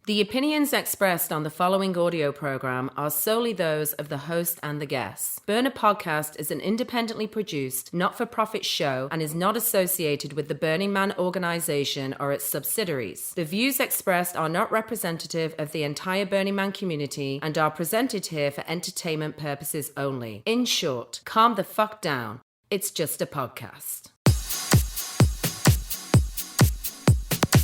The opinions expressed on the following audio program are solely those of the host and the guests. Burner Podcast is an independently produced, not-for-profit show and is not associated with the Burning Man organization or its subsidiaries. The views expressed are not representative of the entire Burning Man community and are presented here for entertainment purposes only. In short, calm the fuck down. It's just a podcast.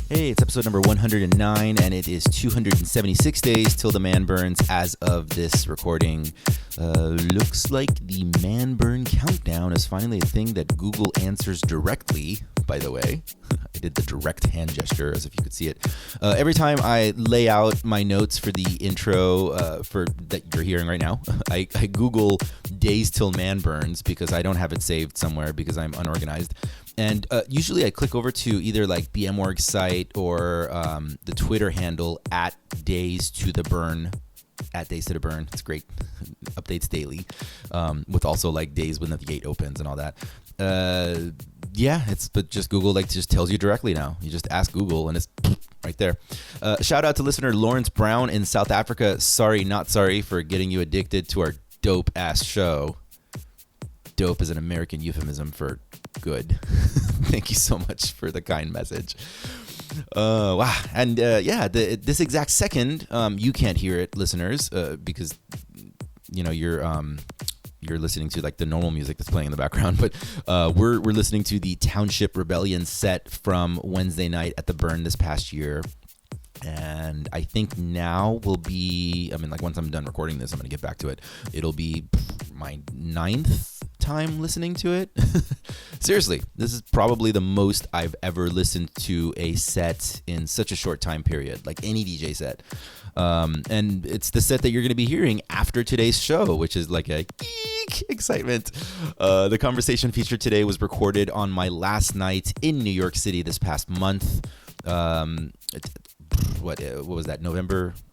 Hey, it's episode number 109, and it is 276 days till the man burns as of this recording. Looks like the man burn countdown is finally a thing that Google answers directly, by the way. I did the direct hand gesture as if you could see it. Every time I lay out my notes for the intro for that you're hearing right now, I Google days till man burns because I don't have it saved somewhere because I'm unorganized. And usually I click over to either like BMorg's site or the Twitter handle at Days to the Burn. At Days to the Burn. It's great. Updates daily. With also like days when the gate opens and all that. But just Google like just tells you directly now. You just ask Google and it's right there. Shout out to listener Lawrence Brown in South Africa. Sorry, not sorry for getting you addicted to our dope ass show. Dope is an American euphemism for good. Thank you so much for the kind message. Wow. And this exact second, you can't hear it, listeners, because you're listening to like the normal music that's playing in the background. But we're listening to the Township Rebellion set from Wednesday night at the Burn this past year. And I think now will be, once I'm done recording this, I'm going to get back to it. It'll be my 9th time listening to it. Seriously, this is probably the most I've ever listened to a set in such a short time period, like any DJ set. And it's the set that you're going to be hearing after today's show, which is like a geek excitement. The conversation featured today was recorded on my last night in New York City this past month. What was that?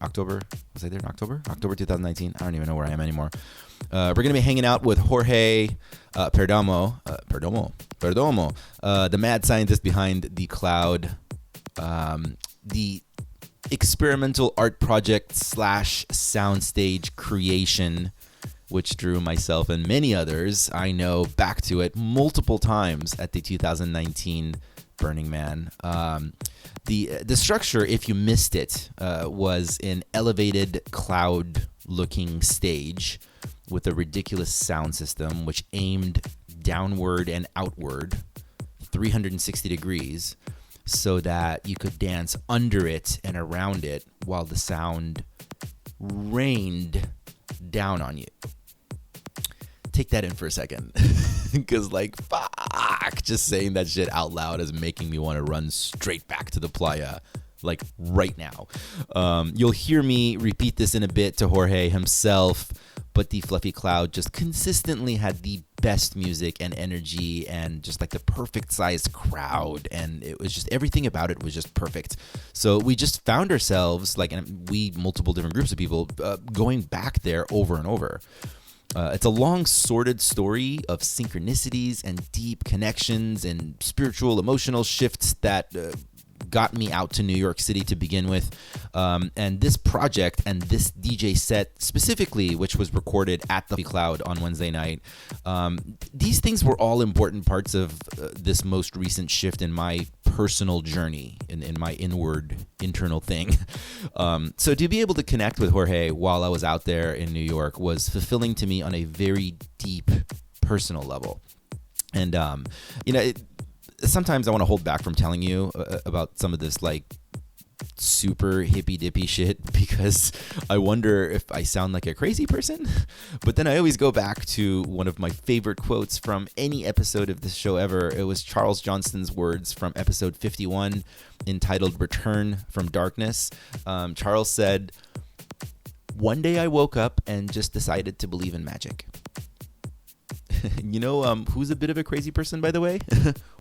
October? Was I there in October? October 2019. I don't even know where I am anymore. We're going to be hanging out with Jorge Perdomo, the mad scientist behind The Cloud, the experimental art project / soundstage creation, which drew myself and many others I know back to it multiple times at the 2019 Burning Man. The structure, if you missed it, was an elevated cloud-looking stage with a ridiculous sound system which aimed downward and outward 360 degrees so that you could dance under it and around it while the sound rained down on you. Take that in for a second, because fuck, just saying that shit out loud is making me want to run straight back to the playa, like right now. You'll hear me repeat this in a bit to Jorge himself, but the Fluffy Cloud just consistently had the best music and energy and just like the perfect sized crowd, and it was just everything about it was just perfect. So we just found ourselves multiple different groups of people going back there over and over. It's a long, sordid story of synchronicities and deep connections and spiritual, emotional shifts that got me out to New York City to begin with. And this project and this DJ set specifically, which was recorded at the Cloud on Wednesday night, these things were all important parts of this most recent shift in my personal journey, in my internal thing. So to be able to connect with Jorge while I was out there in New York was fulfilling to me on a very deep personal level. And, sometimes I want to hold back from telling you about some of this like super hippy dippy shit because I wonder if I sound like a crazy person. But then I always go back to one of my favorite quotes from any episode of this show ever. It was Charles Johnston's words from episode 51 entitled Return from Darkness. Charles said, "One day I woke up and just decided to believe in magic." Who's a bit of a crazy person, by the way?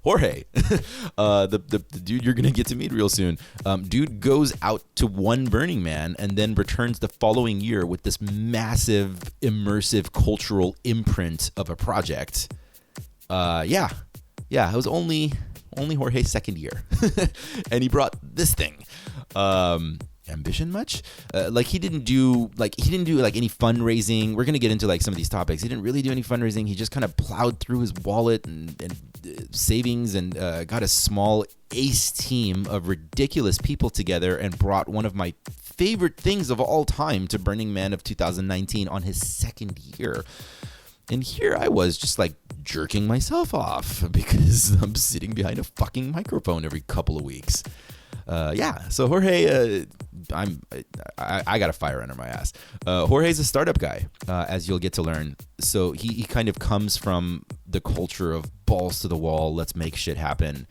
Jorge, the dude you're gonna get to meet real soon. Dude goes out to one Burning Man and then returns the following year with this massive, immersive cultural imprint of a project. It was only Jorge's second year, and he brought this thing. ambition much. Like he didn't do like any fundraising. We're gonna get into like some of these topics. He didn't really do any fundraising. He just kind of plowed through his wallet and savings and got a small ace team of ridiculous people together and brought one of my favorite things of all time to Burning Man of 2019 on his second year. And here I was just like jerking myself off because I'm sitting behind a fucking microphone every couple of weeks. So Jorge, I got a fire under my ass. Jorge's a startup guy, as you'll get to learn. So he kind of comes from the culture of balls to the wall, let's make shit happen.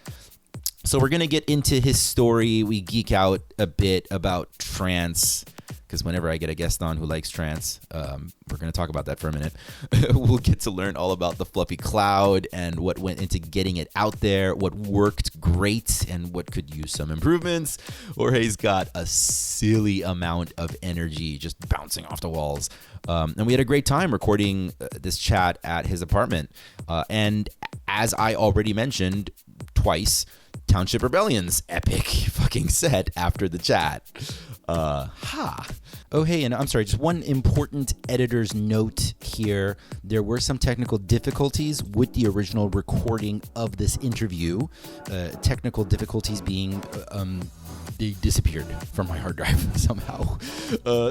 So we're going to get into his story. We geek out a bit about trance, because whenever I get a guest on who likes trance, we're going to talk about that for a minute. We'll get to learn all about the fluffy cloud and what went into getting it out there, what worked great and what could use some improvements. Jorge's got a silly amount of energy just bouncing off the walls. And we had a great time recording this chat at his apartment. And as I already mentioned twice, Township Rebellion's epic fucking set after the chat. Oh, hey, and I'm sorry, just one important editor's note here. There were some technical difficulties with the original recording of this interview. Technical difficulties being they disappeared from my hard drive somehow.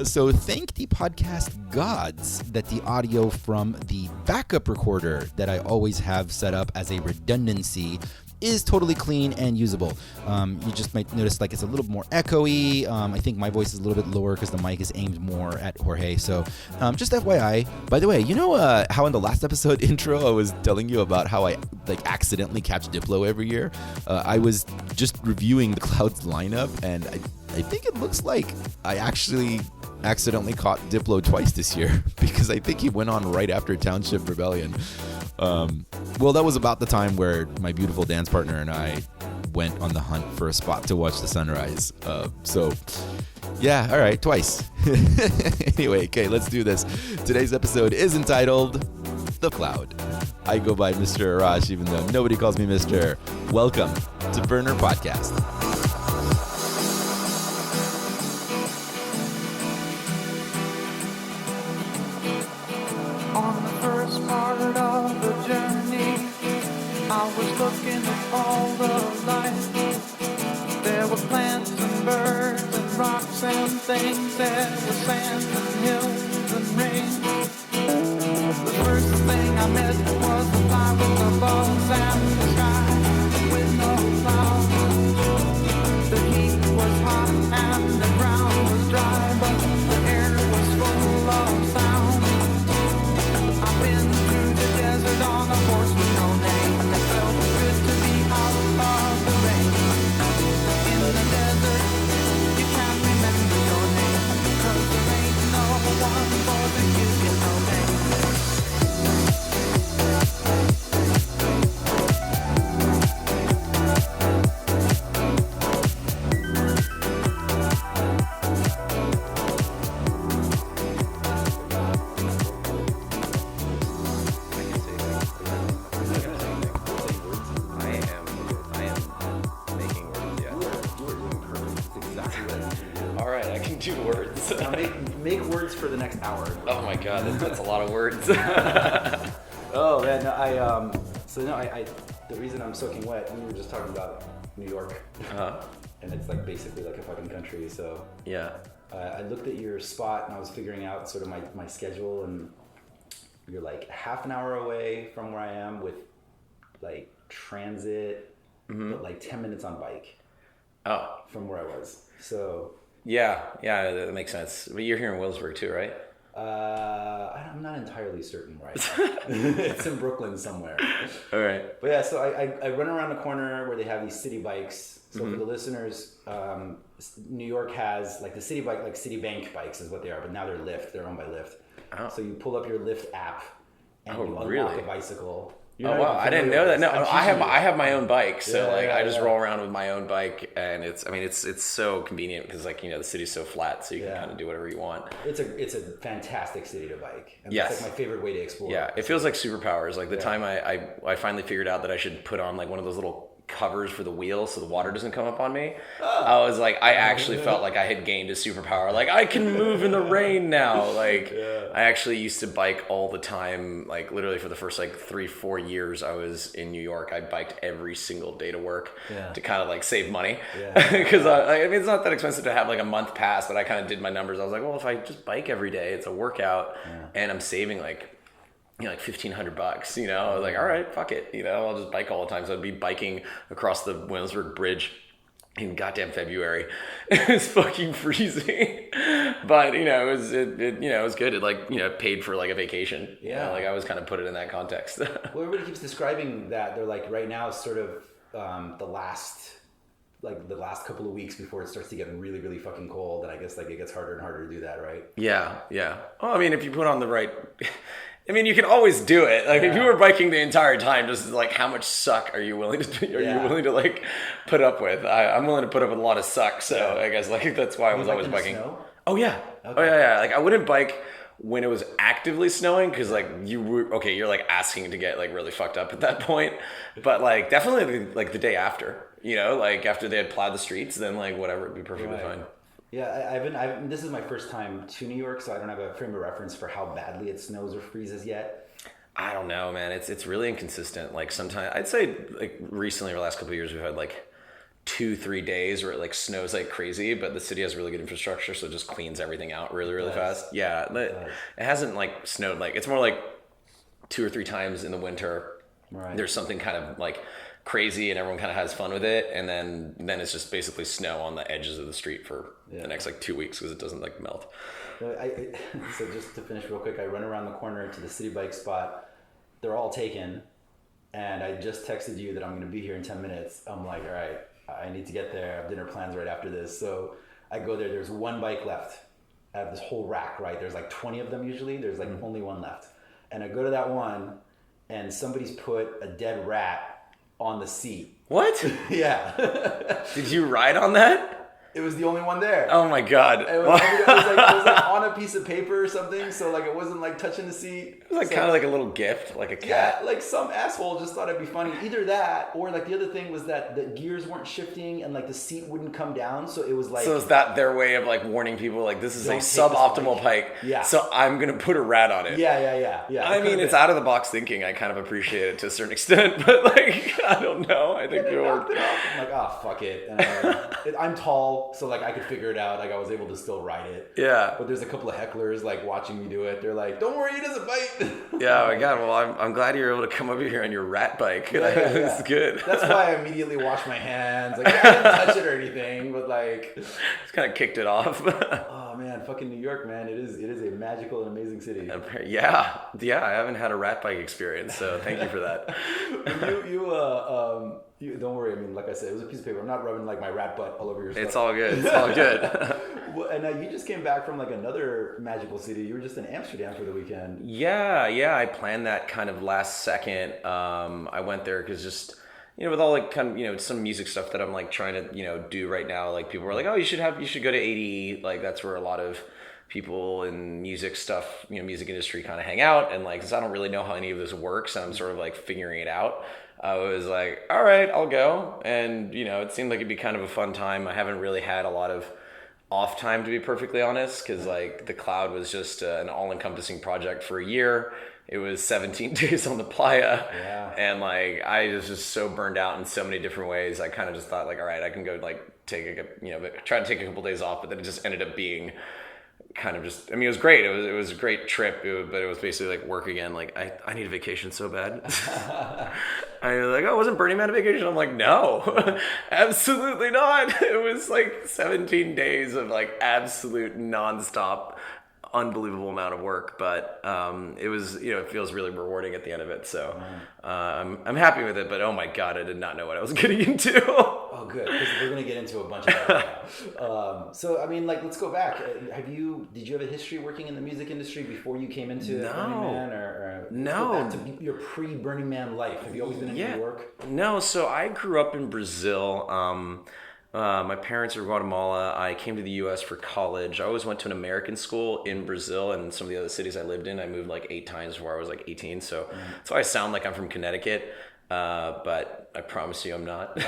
So thank the podcast gods that the audio from the backup recorder that I always have set up as a redundancy is totally clean and usable. You just might notice like it's a little more echoey. I think my voice is a little bit lower because the mic is aimed more at Jorge. So just FYI. By the way, you know how in the last episode intro I was telling you about how I like accidentally catch Diplo every year? I was just reviewing the Clouds lineup, and I think it looks like I actually accidentally caught Diplo twice this year because I think he went on right after Township Rebellion. Well, that was about the time where my beautiful dance partner and I went on the hunt for a spot to watch the sunrise. So, yeah, all right, twice. Anyway, okay, let's do this. Today's episode is entitled The Cloud. I go by Mr. Arash, even though nobody calls me Mr. Welcome to Burner Podcast. On the first part of the journey, I was looking at all the life. There were plants and birds and rocks and things. There was sand and hills and rain. The first thing I met was the fly with the balls and the sky with no clouds. The heat was hot and the ground was dry, but the air was full of sound. I've been through the desert on a horse with no name. It felt good to be out of the rain. In the desert, you can't remember your name, 'cause there ain't no one for the you get no name. Make words for the next hour. Oh my god, that's a lot of words. Oh man, no, I the reason I'm soaking wet, we were just talking about New York, and it's like basically like a fucking country. So Yeah. I looked at your spot and I was figuring out sort of my schedule, and you're like half an hour away from where I am with like transit, but like 10 minutes on bike Oh. from where I was. So Yeah, that makes sense. But you're here in Williamsburg too, right? I'm not entirely certain, right? It's in Brooklyn somewhere. All right. But yeah, so I run around the corner where they have these city bikes. So for the listeners, New York has like the city bike, like Citibank bikes is what they are, but now they're Lyft. They're owned by Lyft. Oh. So you pull up your Lyft app and you unlock really? a bicycle. Oh wow, I didn't know that. No, I have my own bike, so I just roll around with my own bike, and it's so convenient because the city's so flat, so you can kind of do whatever you want. It's a fantastic city to bike. And Yes. It's like my favorite way to explore. Yeah, it feels like superpowers. Like the time I finally figured out that I should put on like one of those little covers for the wheel so the water doesn't come up on me. I was like, I actually felt like I had gained a superpower. Like, I can move in the rain now. Like, I actually used to bike all the time. Like, literally for the first like 3-4 years I was in New York, I biked every single day to work to kind of like save money. Because I mean, it's not that expensive to have like a month pass, but I kind of did my numbers. I was like, well, if I just bike every day, it's a workout, and I'm saving like, you know, like $1,500, you know. I was like, all right, fuck it, you know, I'll just bike all the time. So I'd be biking across the Williamsburg Bridge in goddamn February. It was fucking freezing, but you know, it was good. It like, you know, paid for like a vacation. You know, like I was kind of put it in that context. Well, everybody keeps describing that. They're like, right now is sort of the last couple of weeks before it starts to get really, really fucking cold, and I guess like it gets harder and harder to do that, right? Yeah. Well, I mean, if you put on the right, I mean, you can always do it. Like if you were biking the entire time, just like how much suck are you willing to you willing to like put up with? I'm willing to put up with a lot of suck, so I guess like that's why I was always biking. Snow? Oh yeah. Okay. Oh yeah. Like I wouldn't bike when it was actively snowing, because like you're like asking to get like really fucked up at that point. But like definitely like the day after, you know, like after they had plowed the streets, then like whatever, it'd be perfectly fine. Yeah, this is my first time to New York, so I don't have a frame of reference for how badly it snows or freezes yet. I don't know, man. It's really inconsistent. Like sometimes I'd say like recently, over the last couple of years, we've had like 2-3 days where it like snows like crazy, but the city has really good infrastructure, so it just cleans everything out really, really fast. Yeah, it hasn't like snowed like, it's more like 2 or 3 times in the winter. Right. There's something kind of like crazy and everyone kind of has fun with it, and then it's just basically snow on the edges of the street for the next like 2 weeks because it doesn't like melt. So just to finish real quick, I run around the corner to the city bike spot. They're all taken, and I just texted you that I'm going to be here in 10 minutes. I'm like, all right, I need to get there. I have dinner plans right after this. So I go there. There's one bike left. I have this whole rack, right? There's like 20 of them usually. There's like only one left. And I go to that one, and somebody's put a dead rat on the seat. What? Yeah. Did you ride on that? It was the only one there. Oh my god! It was like on a piece of paper or something, so like it wasn't like touching the seat. It was like kind of like a little gift, like a cat. Yeah, like some asshole just thought it'd be funny. Either that, or like the other thing was that the gears weren't shifting and like the seat wouldn't come down, so it was like. So is that their way of like warning people like this is a suboptimal bike? Yeah. So I'm gonna put a rat on it. Yeah. I mean, it's out of the box thinking. I kind of appreciate it to a certain extent, but like I don't know. I think it worked. I'm like, oh fuck it. And I'm tall, so like I could figure it out. Like I was able to still ride it. Yeah. But there's a couple of hecklers like watching me do it. They're like, "Don't worry, it doesn't bite." Yeah. Oh my god. Well, I'm glad you're able to come over here on your rat bike. Yeah. It's good. That's why I immediately washed my hands. Like I didn't touch it or anything, but like just kind of kicked it off. Oh man, fucking New York, man! It is a magical and amazing city. Yeah. I haven't had a rat bike experience, so thank you for that. You don't worry. I mean, like I said, it was a piece of paper. I'm not rubbing like my rat butt all over your stuff. It's all good. It's all good. Well, and you just came back from like another magical city. You were just in Amsterdam for the weekend. Yeah. I planned that kind of last second. I went there because just, you know, with all like kind of, you know, some music stuff that I'm like trying to, you know, do right now. Like people were like, oh, you should go to ADE. Like that's where a lot of people in music stuff, you know, music industry kind of hang out. And like, 'cause I don't really know how any of this works, and I'm sort of like figuring it out. I was like, all right, I'll go. And, you know, it seemed like it'd be kind of a fun time. I haven't really had a lot of off time, to be perfectly honest, because like the Cloud was just an all-encompassing project for a year. It was 17 days on the playa. Yeah. And like, I was just so burned out in so many different ways. I kind of just thought like, all right, I can go like try to take a couple days off, but then it just ended up being kind of just, I mean, it was great. It was a great trip, but it was basically like work again. Like I need a vacation so bad. I was like, oh, wasn't Burning Man a vacation? I'm like, no, absolutely not. It was like 17 days of like absolute nonstop, unbelievable amount of work, but it was, you know, it feels really rewarding at the end of it. So I'm happy with it, but oh my God, I did not know what I was getting into. Oh, good, because we're going to get into a bunch of that right now. So, I mean, like, let's go back. Did you have a history working in the music industry before you came into Burning Man? Or no. Let's go back to your pre-Burning Man life. Have you always been in New York? No, so I grew up in Brazil. My parents are Guatemala. I came to the U.S. for college. I always went to an American school in Brazil, and some of the other cities I lived in, I moved like 8 times before I was like 18. So that's why I sound like I'm from Connecticut. But I promise you I'm not.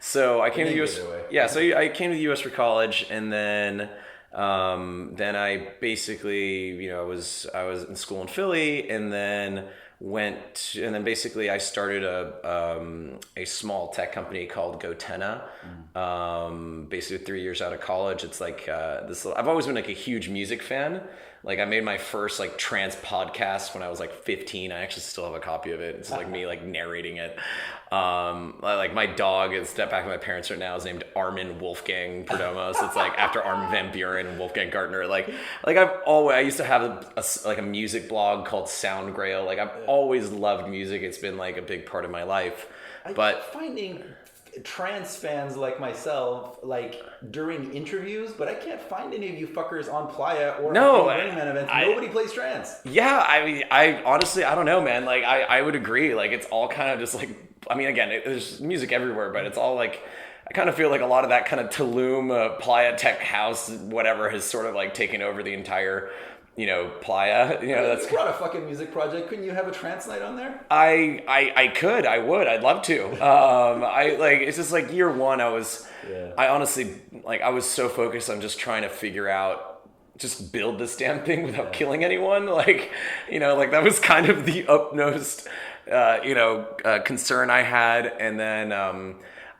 So I came to the name US. gave it away. Yeah, so I came to the US for college, and then I basically, I was in school in Philly, and then basically I started a small tech company called Gotenna. Basically 3 years out of college. It's like I've always been like a huge music fan. Like I made my first like trance podcast when I was like 15. I actually still have a copy of it. It's like me like narrating it. Like my dog is back with my parents right now is named Armin Wolfgang Perdomo. So it's like after Armin van Buren and Wolfgang Gartner. Like I used to have a music blog called Sound Grail. Like I've always loved music. It's been like a big part of my life. But finding trans fans like myself like during interviews, but I can't find any of you fuckers on Playa or Burning Man events. Nobody plays trans. Yeah, I mean, I honestly, I don't know, man. Like, I would agree. Like, it's all kind of just like, I mean, again, there's music everywhere, but it's all like, I kind of feel like a lot of that kind of Tulum, Playa Tech House, whatever, has sort of like taken over the entire, Playa. That's brought a fucking music project. Couldn't you have a trance night on there? I could, I would, I'd love to. It's just like year one, I honestly, like, I was so focused on just trying to figure out, just build this damn thing without killing anyone. Like, that was kind of the utmost, concern I had. And then,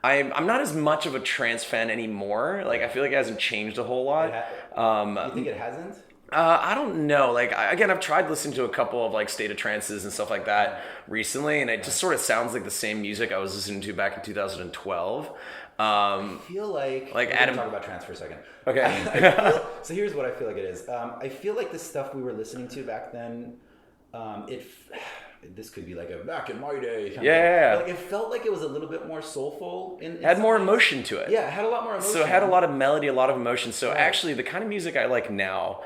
I'm not as much of a trance fan anymore. Like, I feel like it hasn't changed a whole lot. You think it hasn't? I don't know. Like, I've tried listening to a couple of like State of Trances and stuff like that recently, and it just sort of sounds like the same music I was listening to back in 2012. I feel like Adam. Talk about trance for a second. Okay. So here's what I feel like it is. I feel like the stuff we were listening to back then, this could be like a back in my day. Yeah. Like it felt like it was a little bit more soulful. It had more emotion to it. Yeah, it had a lot more emotion. So it had a lot of melody, a lot of emotion. So actually, the kind of music I like now,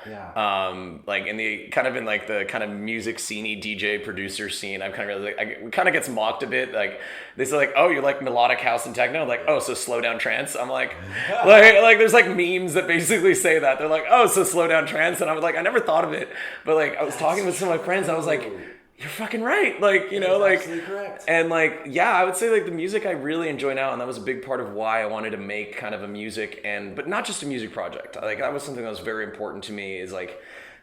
like in the kind of music scene-y DJ producer scene, I'm kind of really it kind of gets mocked a bit. Like they say like, oh, you like melodic house and techno? Like, oh, so slow down trance? I'm like, like there's like memes that basically say that. They're like, oh, so slow down trance, and I was like, I never thought of it, but like I was talking with some of my friends, and I was like, you're fucking right. Like, absolutely correct. And like, yeah, I would say like the music I really enjoy now, and that was a big part of why I wanted to make kind of a music but not just a music project. Like that was something that was very important to me is like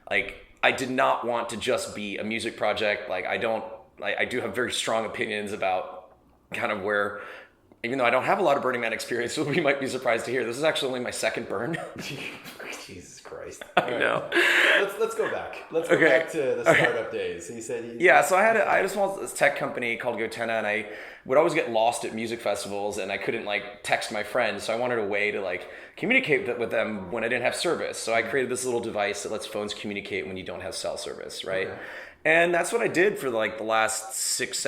I did not want to just be a music project. Like I do have very strong opinions about kind of where, even though I don't have a lot of Burning Man experience, so we might be surprised to hear, this is actually only my second burn. Jesus Christ. I know. Let's go back. Let's go back to the startup days. So you said so I had a small tech company called Gotenna, and I would always get lost at music festivals, and I couldn't like text my friends, so I wanted a way to like communicate with them when I didn't have service. So I created this little device that lets phones communicate when you don't have cell service, right? Okay. And that's what I did for like the last 6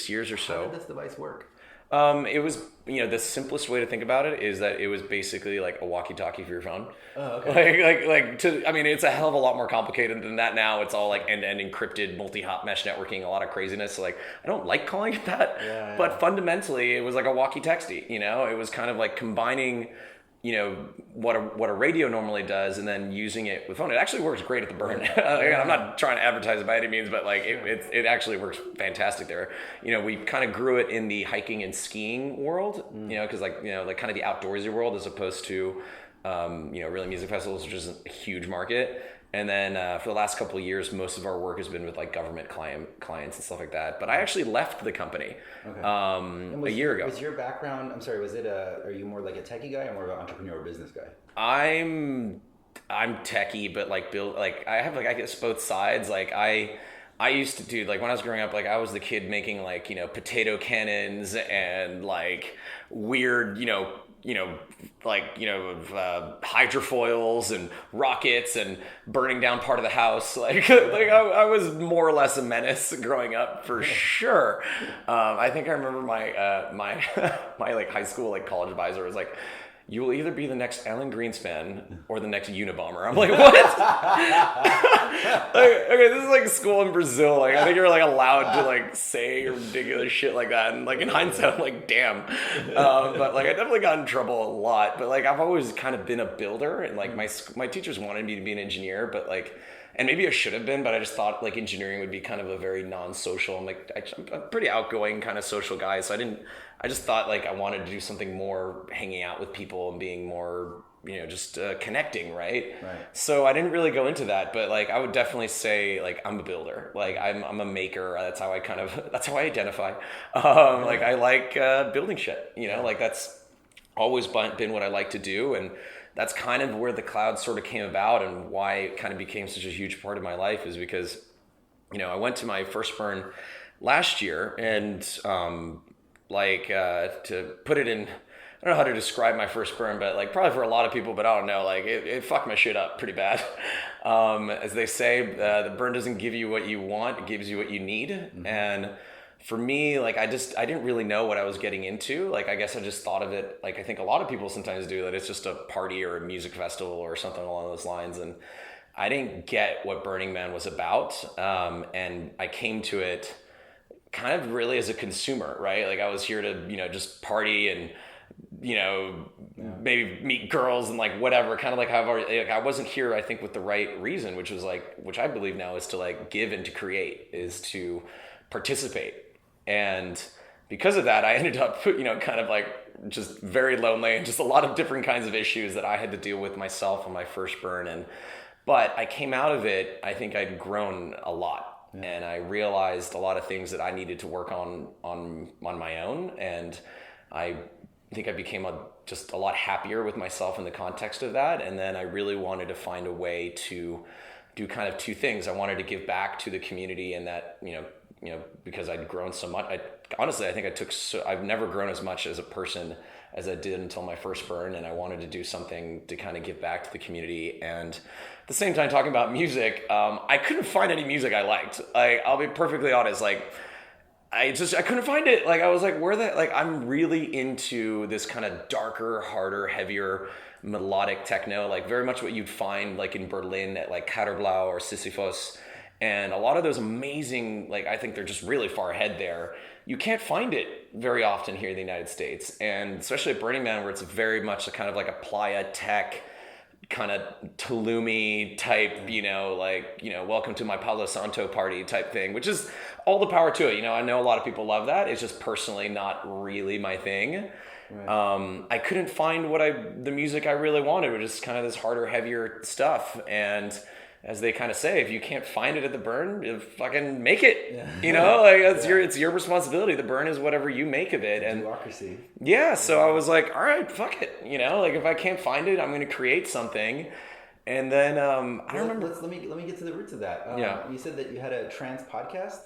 years or so. How did this device work? It was, the simplest way to think about it is that it was basically like a walkie-talkie for your phone. Oh, okay. It's a hell of a lot more complicated than that now. It's all like end-to-end encrypted, multi-hop mesh networking, a lot of craziness. So like, I don't like calling it that, but fundamentally it was like a walkie-texty, it was kind of like combining, what a radio normally does, and then using it with phone. It actually works great at the burn. I'm not trying to advertise it by any means, but like it actually works fantastic there. We kind of grew it in the hiking and skiing world, because like kind of the outdoorsy world as opposed to really music festivals, which is a huge market. And then for the last couple of years, most of our work has been with like government clients and stuff like that. But I actually left the company a year ago. Was your background? I'm sorry. Are you more like a techie guy or more of an entrepreneur business guy? I'm techie, but like I guess both sides. Like I used to do, like when I was growing up, like I was the kid making like potato cannons and like weird hydrofoils and rockets and burning down part of the house. Like I was more or less a menace growing up for sure. I think I remember my my like high school, like college advisor was like, you will either be the next Alan Greenspan or the next Unabomber. I'm like, what? Okay, this is like school in Brazil. Like, I think you're like allowed to like say ridiculous shit like that. And like in hindsight, I'm like, damn. But like I definitely got in trouble a lot. But like I've always kind of been a builder, and like my teachers wanted me to be an engineer, but like and maybe I should have been, but I just thought like engineering would be kind of a very non-social. I'm like, I'm a pretty outgoing kind of social guy. So I just thought like I wanted to do something more hanging out with people and being more, just connecting, right? So I didn't really go into that, but like I would definitely say like I'm a builder, like I'm a maker. That's how I identify. Like I like building shit, like that's always been what I like to do, and that's kind of where the cloud sort of came about, and why it kind of became such a huge part of my life is because, I went to my first burn last year, and to put it in, I don't know how to describe my first burn, but like probably for a lot of people, but I don't know, like it fucked my shit up pretty bad. As they say, the burn doesn't give you what you want, it gives you what you need. Mm-hmm. And for me, like I didn't really know what I was getting into. Like I guess I just thought of it, like I think a lot of people sometimes do, that it's just a party or a music festival or something along those lines. And I didn't get what Burning Man was about. And I came to it kind of really as a consumer, right? Like I was here to, just party and, maybe meet girls and like whatever, kind of like how I've already, like I wasn't here, I think, with the right reason, which I believe now is to like give and to create, is to participate. And because of that, I ended up, kind of like just very lonely and just a lot of different kinds of issues that I had to deal with myself on my first burn. But I came out of it, I think I'd grown a lot. Yeah. And I realized a lot of things that I needed to work on my own. And I think I became just a lot happier with myself in the context of that. And then I really wanted to find a way to do kind of two things. I wanted to give back to the community, and that, because I'd grown so much. Honestly, I think I've never grown as much as a person as I did until my first burn. And I wanted to do something to kind of give back to the community. And at the same time, talking about music, I couldn't find any music I liked. I'll be perfectly honest. Like, I couldn't find it. Like, I was like, I'm really into this kind of darker, harder, heavier, melodic techno, like very much what you'd find like in Berlin at like Katerblau or Sisyphos. And a lot of those amazing, like, I think they're just really far ahead there. You can't find it very often here in the United States. And especially at Burning Man, where it's very much a kind of like a playa tech, kind of Tulumi type, welcome to my Palo Santo party type thing, which is all the power to it. I know a lot of people love that. It's just personally not really my thing. Right. I couldn't find the music I really wanted, which is kind of this harder, heavier stuff. And as they kind of say, if you can't find it at the burn, you fucking make it. Yeah. It's your responsibility. The burn is whatever you make of it. And democracy. Yeah. So I was like, all right, fuck it. Like if I can't find it, I'm going to create something. And then I don't remember. Let me get to the roots of that. You said that you had a trance podcast.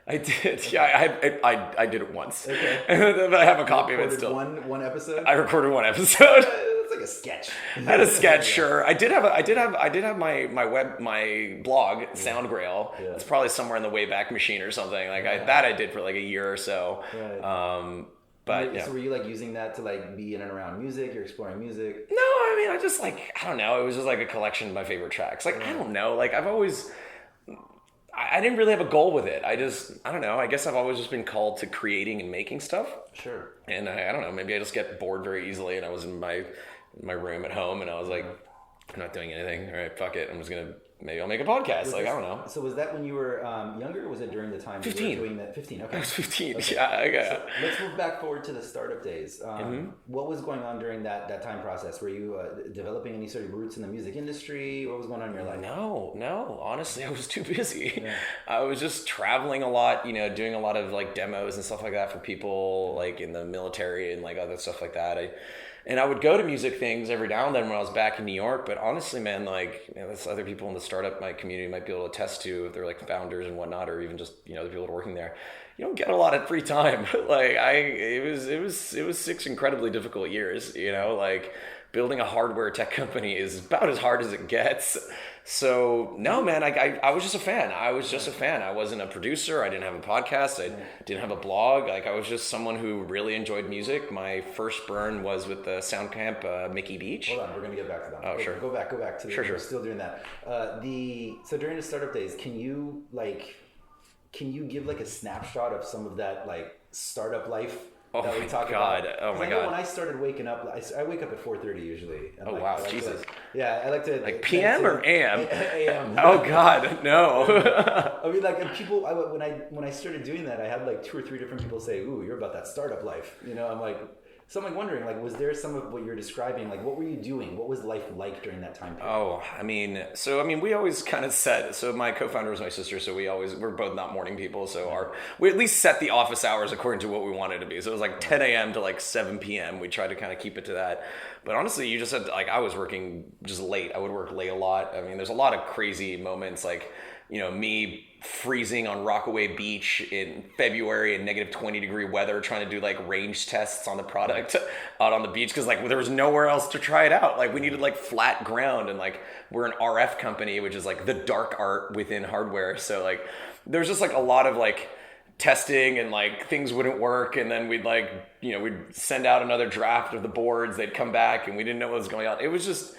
I did. Yeah, I did it once. Okay. I have a copy of it still. One episode. I recorded one episode. It's like a sketch. I had a sketch, sure. I did have my blog, Soundgrail. Yeah. It's probably somewhere in the Wayback Machine or something. Like I did for like a year or so. Right. But so were you like using that to like be in and around music? You're exploring music? No, I mean, I just like, I don't know. It was just like a collection of my favorite tracks. Like, I don't know. Like I didn't really have a goal with it. I don't know. I guess I've always just been called to creating and making stuff. Sure. And I don't know. Maybe I just get bored very easily. And I was in my room at home, and I was like, I'm not doing anything. All right, fuck it. Maybe I'll make a podcast. I don't know. So was that when you were younger, or was it during the time 15. you were doing that? 15. Okay. I was 15. Okay. Yeah. Okay. So let's move back forward to the startup days. What was going on during that time process? Were you developing any sort of roots in the music industry? What was going on in your life? No. Honestly, I was too busy. Yeah. I was just traveling a lot, doing a lot of like demos and stuff like that for people like in the military and like other stuff like that. And I would go to music things every now and then when I was back in New York. But honestly, man, like, that's other people in the startup my community might be able to attest to, if they're like founders and whatnot, or even just, the people that are working there. You don't get a lot of free time. It was 6 incredibly difficult years, like building a hardware tech company is about as hard as it gets. So no, man, I was just a fan. I wasn't a producer. I didn't have a podcast. I didn't have a blog. Like, I was just someone who really enjoyed music. My first burn was with the Sound Camp, Mickey Beach. Hold on, we're gonna get back to that. Oh, sure. Go back to Sure. We're still doing that. So during the startup days, can you give like a snapshot of some of that like startup life Oh that we my talk God. about. Oh 'Cause my I know God. when I started waking up, I wake up at 4:30 usually. And Oh, like, wow, I like to, Jesus. yeah, I like to Like PM or AM? AM. Oh God, no. I mean, like, and people. When I started doing that, I had like 2 or 3 different people say, "Ooh, you're about that startup life." You know, I'm like. So I'm like wondering, like, was there some of what you're describing? Like, what were you doing? What was life like during that time period? Oh, we always kind of set. So my co-founder was my sister, so we're both not morning people. So we at least set the office hours according to what we wanted to be. So it was like 10 a.m. to like 7 p.m. We tried to kind of keep it to that. But honestly, you just said like I was working just late. I would work late a lot. I mean, there's a lot of crazy moments like. Me freezing on Rockaway Beach in February in negative 20-degree weather, trying to do like range tests on the product out on the beach because like there was nowhere else to try it out. Like we needed like flat ground, and like we're an RF company, which is like the dark art within hardware. So like there's just like a lot of like testing and like things wouldn't work, and then we'd like we'd send out another draft of the boards. They'd come back, and we didn't know what was going on. It was just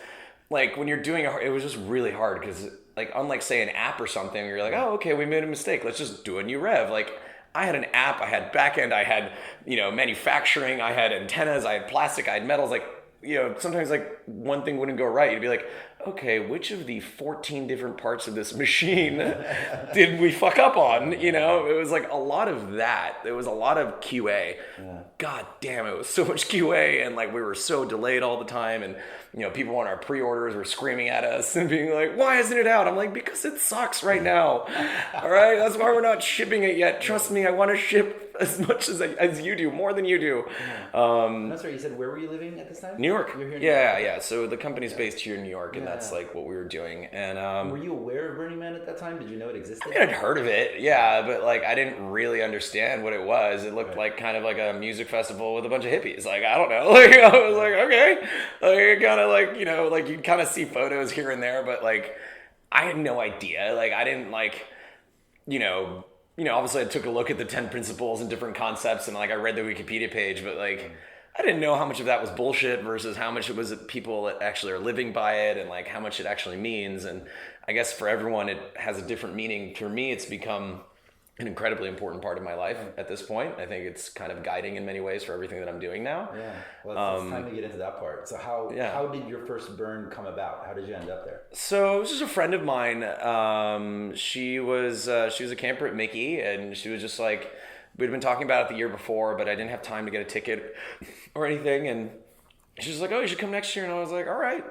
like when you're doing it was just really hard because. Like, unlike, say, an app or something, you're like, oh, okay, we made a mistake. Let's just do a new rev. Like, I had an app, I had backend, I had, manufacturing, I had antennas, I had plastic, I had metals. Like, sometimes, like, one thing wouldn't go right. You'd be like, okay, which of the 14 different parts of this machine did we fuck up on? It was like a lot of that. There was a lot of QA. Yeah. God damn, it was so much QA, and, like, we were so delayed all the time, and... people on our pre-orders were screaming at us and being like, why isn't it out? I'm like, because it sucks right now. All right. That's why we're not shipping it yet. Trust me. I want to ship as much as you do, more than you do. That's right. You said, where were you living at this time? New York. You're here in Yeah. New York. Yeah. So the company's based here in New York, and that's like what we were doing. And were you aware of Burning Man at that time? Did you know it existed? I mean, I'd heard of it. Yeah. But like, I didn't really understand what it was. It looked like kind of like a music festival with a bunch of hippies. Like, I don't know. Like, I was like, okay. Like, kind of like, like you'd kind of see photos here and there, but like, I had no idea. Like, I didn't like, obviously I took a look at the 10 principles and different concepts, and like I read the Wikipedia page, but like, I didn't know how much of that was bullshit versus how much it was people that actually are living by it, and like how much it actually means. And I guess for everyone, it has a different meaning. For me, it's become an incredibly important part of my life at this point. I think it's kind of guiding in many ways for everything that I'm doing now. Yeah. Well, it's time to get into that part. So how did your first burn come about? How did you end up there? So it was just a friend of mine. She was a camper at Mickey, and she was just like, we'd been talking about it the year before, but I didn't have time to get a ticket or anything. And she was like, oh, you should come next year. And I was like, all right.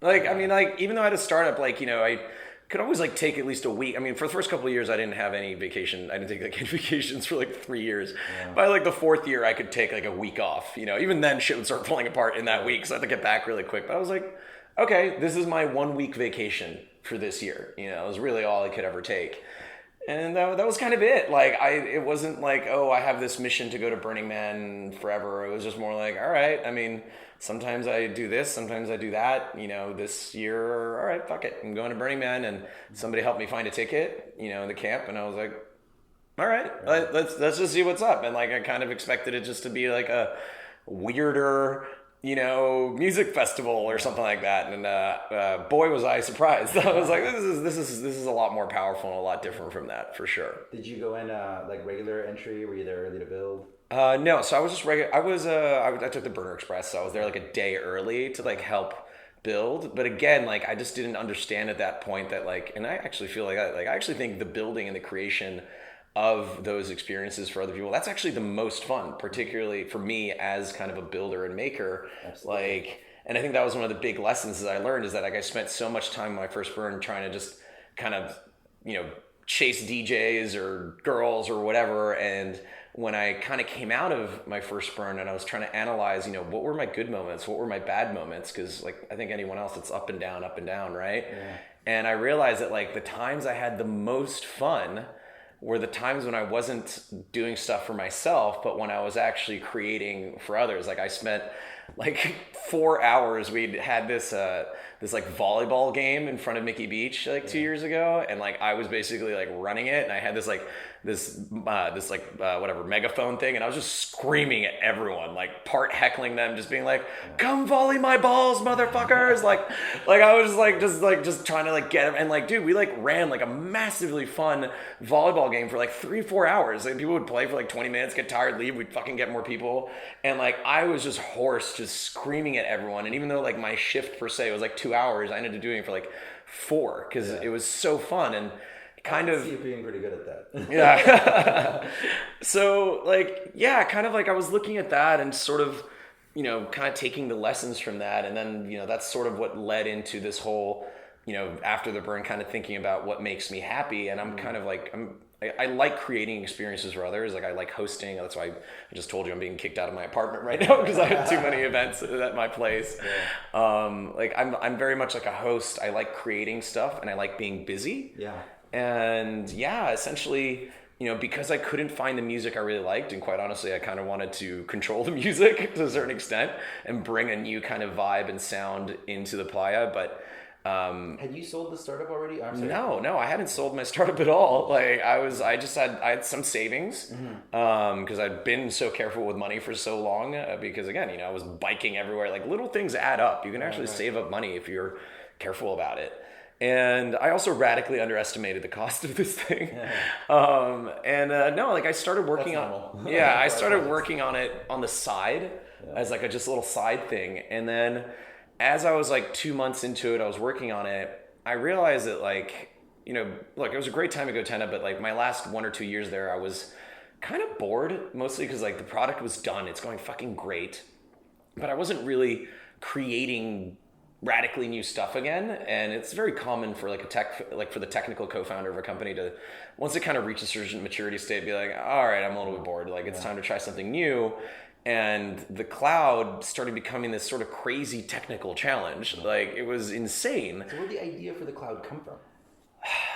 Like, I mean, like, even though I had a startup, like, I could always like take at least a week. I mean, for the first couple of years, I didn't have any vacation. I didn't take like any vacations for like 3 years. Yeah. By like the 4th year, I could take like a week off. Even then, shit would start falling apart in that week, so I had to get back really quick. But I was like, okay, this is my 1 week vacation for this year. It was really all I could ever take, and that was kind of it. Like it wasn't like, oh, I have this mission to go to Burning Man forever. It was just more like, all right. I mean. Sometimes I do this, sometimes I do that. This year, all right, fuck it. I'm going to Burning Man, and somebody helped me find a ticket, in the camp, and I was like, all right, let's just see what's up. And like I kind of expected it just to be like a weirder, music festival or something like that. And boy, was I surprised. I was like, this is a lot more powerful and a lot different from that for sure. Did you go in like regular entry? Were you there early to build? No, so I was just regular. I took the Burner Express, so I was there like a day early to like help build. But again, like I just didn't understand at that point that like, and I actually feel like I actually think the building and the creation of those experiences for other people, that's actually the most fun, particularly for me as kind of a builder and maker. Absolutely. Like, and I think that was one of the big lessons that I learned is that like I spent so much time in my first burn trying to just kind of, chase DJs or girls or whatever. And when I kind of came out of my first burn and I was trying to analyze, what were my good moments? What were my bad moments? Because like, I think anyone else, it's up and down, right? Yeah. And I realized that like the times I had the most fun were the times when I wasn't doing stuff for myself, but when I was actually creating for others. Like I spent like 4 hours. We'd had this this like volleyball game in front of Mickey Beach like 2 years ago, and like I was basically like running it, and I had this whatever megaphone thing, and I was just screaming at everyone, like part heckling them, just being like, "Come volley my balls, motherfuckers!" like I was just trying to like get them, and like, dude, we like ran like a massively fun volleyball game for like 3-4 hours. Like people would play for like 20 minutes, get tired, leave. We'd fucking get more people, and like I was just hoarse, just screaming at everyone. And even though like my shift per se was like 2 hours, I ended up doing it for like 4 because it was so fun and kind of. I see you being pretty good at that. Yeah. So like, yeah, kind of like I was looking at that and sort of, you know, kind of taking the lessons from that. And then, you know, that's sort of what led into this whole, you know, after the burn, kind of thinking about what makes me happy. And I'm kind of like, I like creating experiences for others. Like I like hosting. That's why I just told you I'm being kicked out of my apartment right now because I have too many events at my place. Like I'm very much like a host. I like creating stuff and I like being busy. Yeah. And yeah, essentially, you know, because I couldn't find the music I really liked, and quite honestly, I kind of wanted to control the music to a certain extent and bring a new kind of vibe and sound into the Playa. But had you sold the startup already? I'm sorry. no, I hadn't sold my startup at all. Like I had some savings because I'd been so careful with money for so long. Because again, you know, I was biking everywhere. Like little things add up. You can actually save up money if you're careful about it. And I also radically underestimated the cost of this thing. No, like I started working on. Yeah, I started working on it on the side as like just a little side thing, and then. As I was like 2 months into it, I was working on it. I realized that like, you know, look, it was a great time to go Gotenna, but like my last 1 or 2 years there, I was kind of bored, mostly because like the product was done. It's going fucking great, but I wasn't really creating radically new stuff again. And it's very common for like for the technical co-founder of a company to, once it kind of reaches a certain maturity state, be like, all right, I'm a little bit bored. Like it's time to try something new. And the cloud started becoming this sort of crazy technical challenge. Like, it was insane. So where'd the idea for the cloud come from?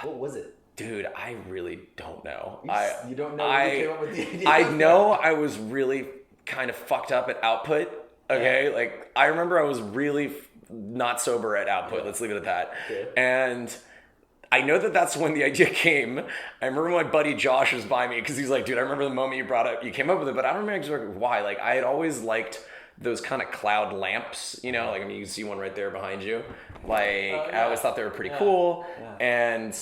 What was it? Dude, I really don't know. You don't know when you came up with the idea? I know I was really kind of fucked up at output. Okay? Like, I remember I was really not sober at output. Let's leave it at that. Okay. And I know that that's when the idea came. I remember my buddy Josh was by me because he's like, dude, I remember the moment you came up with it, but I don't remember exactly why. Like, I had always liked those kind of cloud lamps, you know, like, I mean, you can see one right there behind you. Like, I always thought they were pretty cool. Yeah. And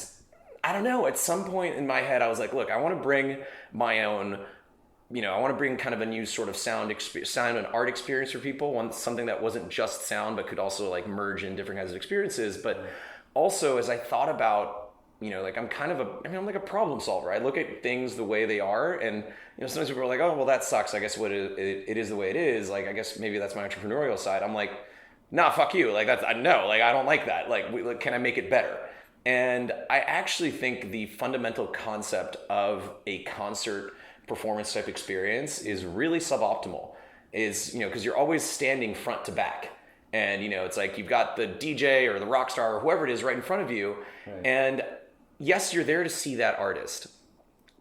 I don't know, at some point in my head, I was like, look, I want to bring my own, you know, I want to bring kind of a new sort of sound and art experience for people. Something that wasn't just sound, but could also like merge in different kinds of experiences. But also, as I thought about, you know, like I'm like a problem solver. I look at things the way they are, and you know, sometimes people are like, "Oh, well, that sucks. I guess it is the way it is." Like, I guess maybe that's my entrepreneurial side. I'm like, "Nah, fuck you. Like I don't like that. Like, can I make it better?" And I actually think the fundamental concept of a concert performance type experience is really suboptimal. Is, you know, because you're always standing front to back. And, you know, it's like you've got the DJ or the rock star or whoever it is right in front of you. Right. And yes, you're there to see that artist.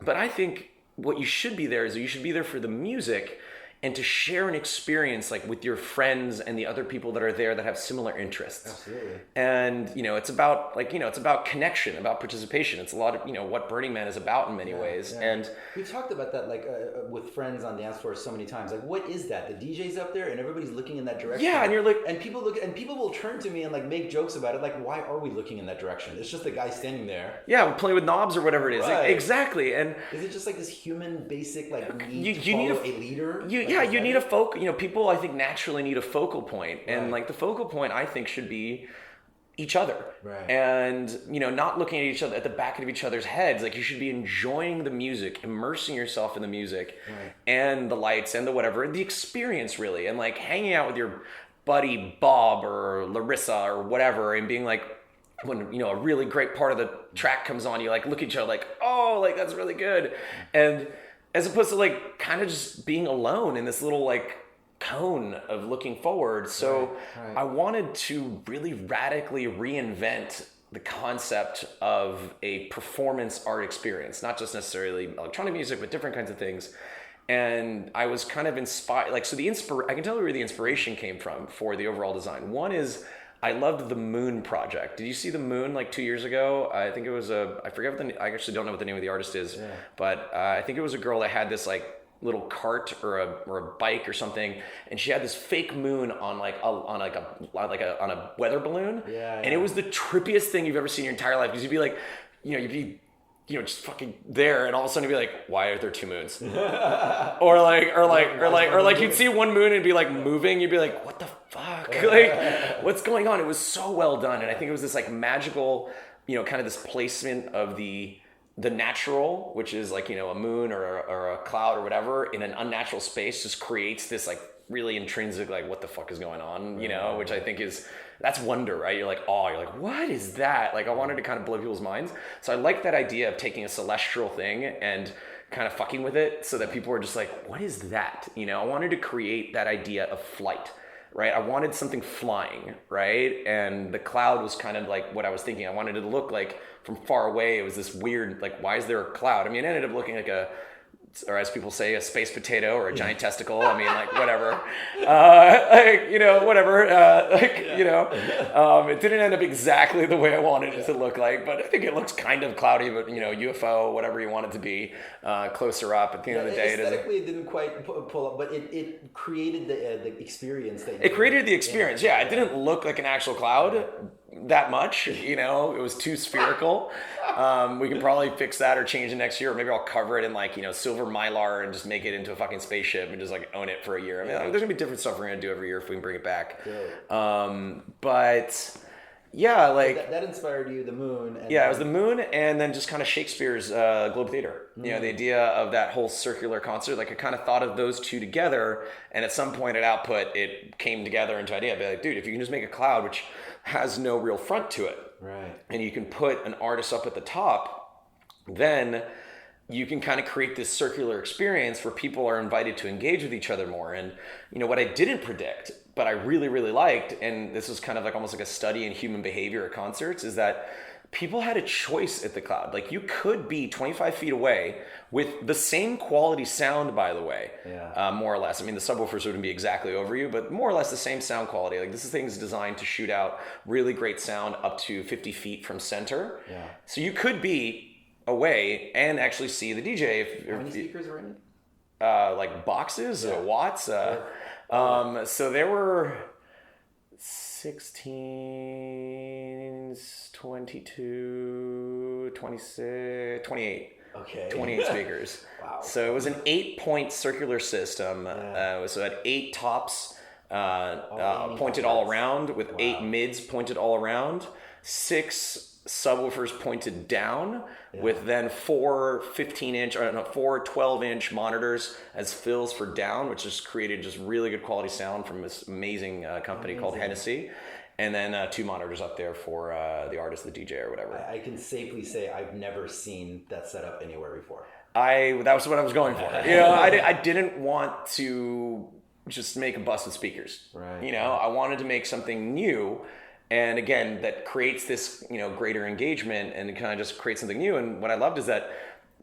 But I think what you should be there is you should be there for the music and to share an experience like with your friends and the other people that are there that have similar interests. Absolutely. And, you know, it's about like, you know, it's about connection, about participation. It's a lot of, you know, what Burning Man is about in many ways. Yeah. And we've talked about that like with friends on dance floor so many times. Like, what is that? The DJ's up there and everybody's looking in that direction. Yeah, and you're like, and people will turn to me and like make jokes about it. Like, why are we looking in that direction? It's just the guy standing there. Yeah, we're playing with knobs or whatever it is. Right. Exactly. And is it just like this human basic like need you to need follow a leader? You need a focal. You know, people I think naturally need a focal point, and right. like the focal point I think should be each other. Right. And, you know, not looking at each other at the back of each other's heads. Like, you should be enjoying the music, immersing yourself in the music, right. and the lights and the whatever, the experience really, and like hanging out with your buddy Bob or Larissa or whatever, and being like, when, you know, a really great part of the track comes on, you like look at each other like, oh, like that's really good. And as opposed to like kind of just being alone in this little like cone of looking forward. So right. I wanted to really radically reinvent the concept of a performance art experience, not just necessarily electronic music, but different kinds of things. And I was kind of inspired, like, so I can tell you where the inspiration came from for the overall design. One is I loved the Moon project. Did you see the Moon like 2 years ago? I think it was I forget I actually don't know what the name of the artist is, but I think it was a girl that had this like little cart or a bike or something, and she had this fake moon on a weather balloon, and it was the trippiest thing you've ever seen in your entire life, because you'd be like, you'd be just fucking there, and all of a sudden you'd be like, why are there two moons? or like you'd see one moon and be like moving, you'd be like, what the fuck? Like, what's going on? It was so well done, and I think it was this like magical, kind of this placement of the natural, which is like, a moon or a cloud or whatever, in an unnatural space, just creates this like really intrinsic, like, what the fuck is going on, which I think that's wonder, right? You're like, oh, you're like, what is that? Like, I wanted to kind of blow people's minds. So I like that idea of taking a celestial thing and kind of fucking with it so that people are just like, what is that? I wanted to create that idea of flight, right? I wanted something flying, right? And the cloud was kind of like what I was thinking. I wanted it to look like from far away, it was this weird, like, why is there a cloud? I mean, it ended up looking like or as people say, a space potato or a giant testicle. I mean, like, whatever. Whatever. It didn't end up exactly the way I wanted it to look like, but I think it looks kind of cloudy, but, UFO, whatever you want it to be, closer up. At the end of the day, aesthetically, it didn't quite pull up, but it created the experience. It created the experience, yeah. It didn't look like an actual cloud that much, it was too spherical. We can probably fix that or change it next year, or maybe I'll cover it in like, silver Mylar and just make it into a fucking spaceship and just like own it for a year. I mean, there's gonna be different stuff we're gonna do every year if we can bring it back. But yeah, like that inspired you, the Moon. And it was the Moon, and then just kind of Shakespeare's Globe Theater. The idea of that whole circular concert. Like, I kind of thought of those two together, and at some point at output, it came together into idea. I'd be like, dude, if you can just make a cloud which has no real front to it, right, and you can put an artist up at the top, then you can kind of create this circular experience where people are invited to engage with each other more. And what I didn't predict, but I really, really liked, and this was kind of like almost like a study in human behavior at concerts, is that people had a choice at the cloud. Like, you could be 25 feet away with the same quality sound, by the way, more or less. I mean, the subwoofers wouldn't be exactly over you, but more or less the same sound quality. Like, this thing is designed to shoot out really great sound up to 50 feet from center. So you could be away and actually see the DJ. How many speakers are in it? Like boxes, watts. So there were 16, 22, 26, 28. Okay. 28 speakers. Wow. So it was an 8-point circular system. So it had 8 tops pointed all around, with 8 mids pointed all around, 6 subwoofers pointed down, with then 4 12-inch monitors as fills for down, which just created just really good quality sound from this amazing company called Hennessy. And then 2 monitors up there for the artist, the DJ, or whatever. I can safely say I've never seen that setup anywhere before. That was what I was going for. I didn't want to just make a bus with speakers. Right. I wanted to make something new. And again, that creates this, greater engagement, and it kind of just creates something new. And what I loved is that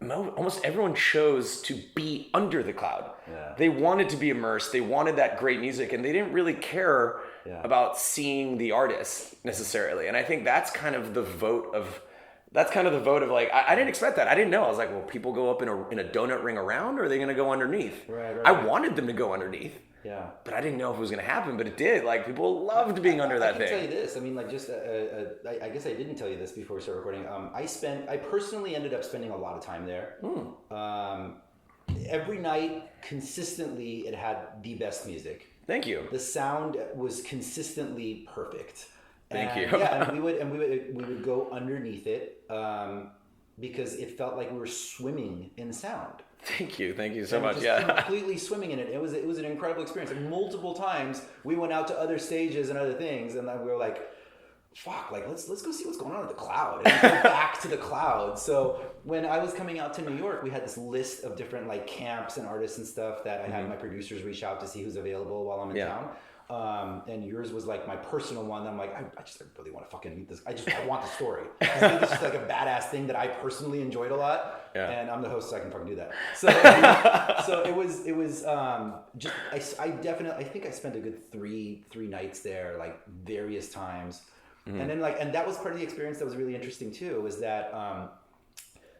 almost everyone chose to be under the cloud. They wanted to be immersed. They wanted that great music, and they didn't really care about seeing the artist necessarily. And I think that's kind of the vote of like, I didn't expect that. I didn't know. I was like, well, people go up in a donut ring around, or are they going to go underneath? Right. I wanted them to go underneath. Yeah. But I didn't know if it was going to happen, but it did. Like, people loved being under that thing. I can tell you this. I mean, like, just, I guess I didn't tell you this before we started recording. I personally ended up spending a lot of time there. Every night, consistently, it had the best music. Thank you. The sound was consistently perfect. Thank you. Yeah, and we would go underneath it because it felt like we were swimming in sound. Thank you so much. Completely swimming in it. It was an incredible experience. And multiple times we went out to other stages and other things, and then we were like, "Fuck! Like let's go see what's going on at the cloud." And go back to the cloud. So when I was coming out to New York, we had this list of different like camps and artists and stuff that I had my producers reach out to see who's available while I'm in town. And yours was like my personal one. I'm like, I just really want to fucking meet this. I want the story. I think it's just like a badass thing that I personally enjoyed a lot. Yeah. And I'm the host, so I can fucking do that. So, so it was just, I think I spent a good three nights there, like various times. And then and that was part of the experience that was really interesting too, was that,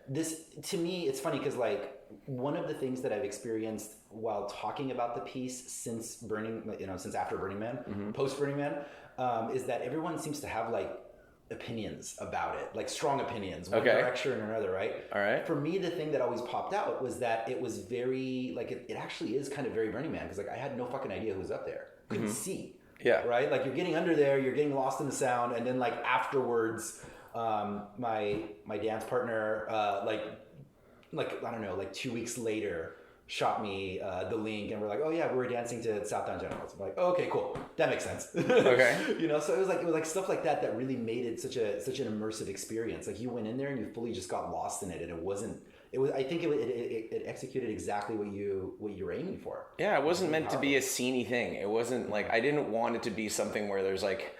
this, to me, it's funny because like one of the things that I've experienced while talking about the piece since after Burning Man, post Burning Man, is that everyone seems to have like opinions about it, like strong opinions, one direction or another, right? All right. For me, the thing that always popped out was that it was very like it actually is kind of very Burning Man, because like I had no fucking idea who was up there, couldn't see. Yeah. Right. Like you're getting under there, you're getting lost in the sound, and then like afterwards. My dance partner, like I don't know, like 2 weeks later, shot me the link, and we're like, oh yeah, we were dancing to Southdown Generals. I'm like, oh, okay, cool, that makes sense. Okay. So it was like stuff like that that really made it such an immersive experience. Like you went in there and you fully just got lost in it, and I think it executed exactly what you were aiming for. Yeah, it wasn't meant to be a sceney thing. It wasn't like, I didn't want it to be something where there's like,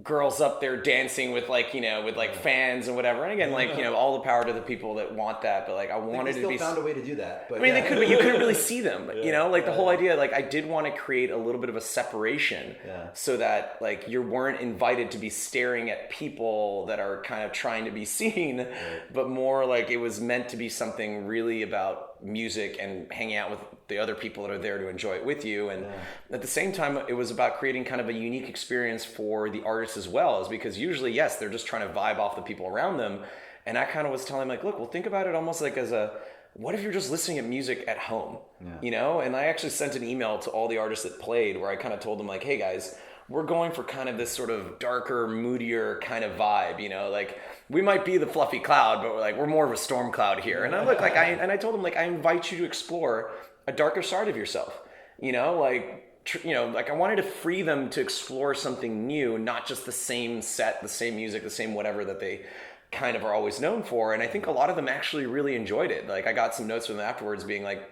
girls up there dancing with like, with like fans and whatever. And again, like, all the power to the people that want that. But like, I wanted to be. Still found a way to do that. But I mean, they could, but you couldn't really see them. The whole idea, like, I did want to create a little bit of a separation, so that like you weren't invited to be staring at people that are kind of trying to be seen, but more like it was meant to be something really about music and hanging out with the other people that are there to enjoy it with you. And at the same time, it was about creating kind of a unique experience for the artists as well, is because usually, yes, they're just trying to vibe off the people around them. And I kind of was telling them like, look, well, think about it almost like as what if you're just listening to music at home, And I actually sent an email to all the artists that played where I kind of told them like, hey guys, we're going for kind of this sort of darker, moodier kind of vibe, like we might be the fluffy cloud, but we're more of a storm cloud here. And I told them like, I invite you to explore a darker side of yourself, I wanted to free them to explore something new, not just the same set, the same music, the same whatever that they kind of are always known for. And I think a lot of them actually really enjoyed it. Like I got some notes from them afterwards being like,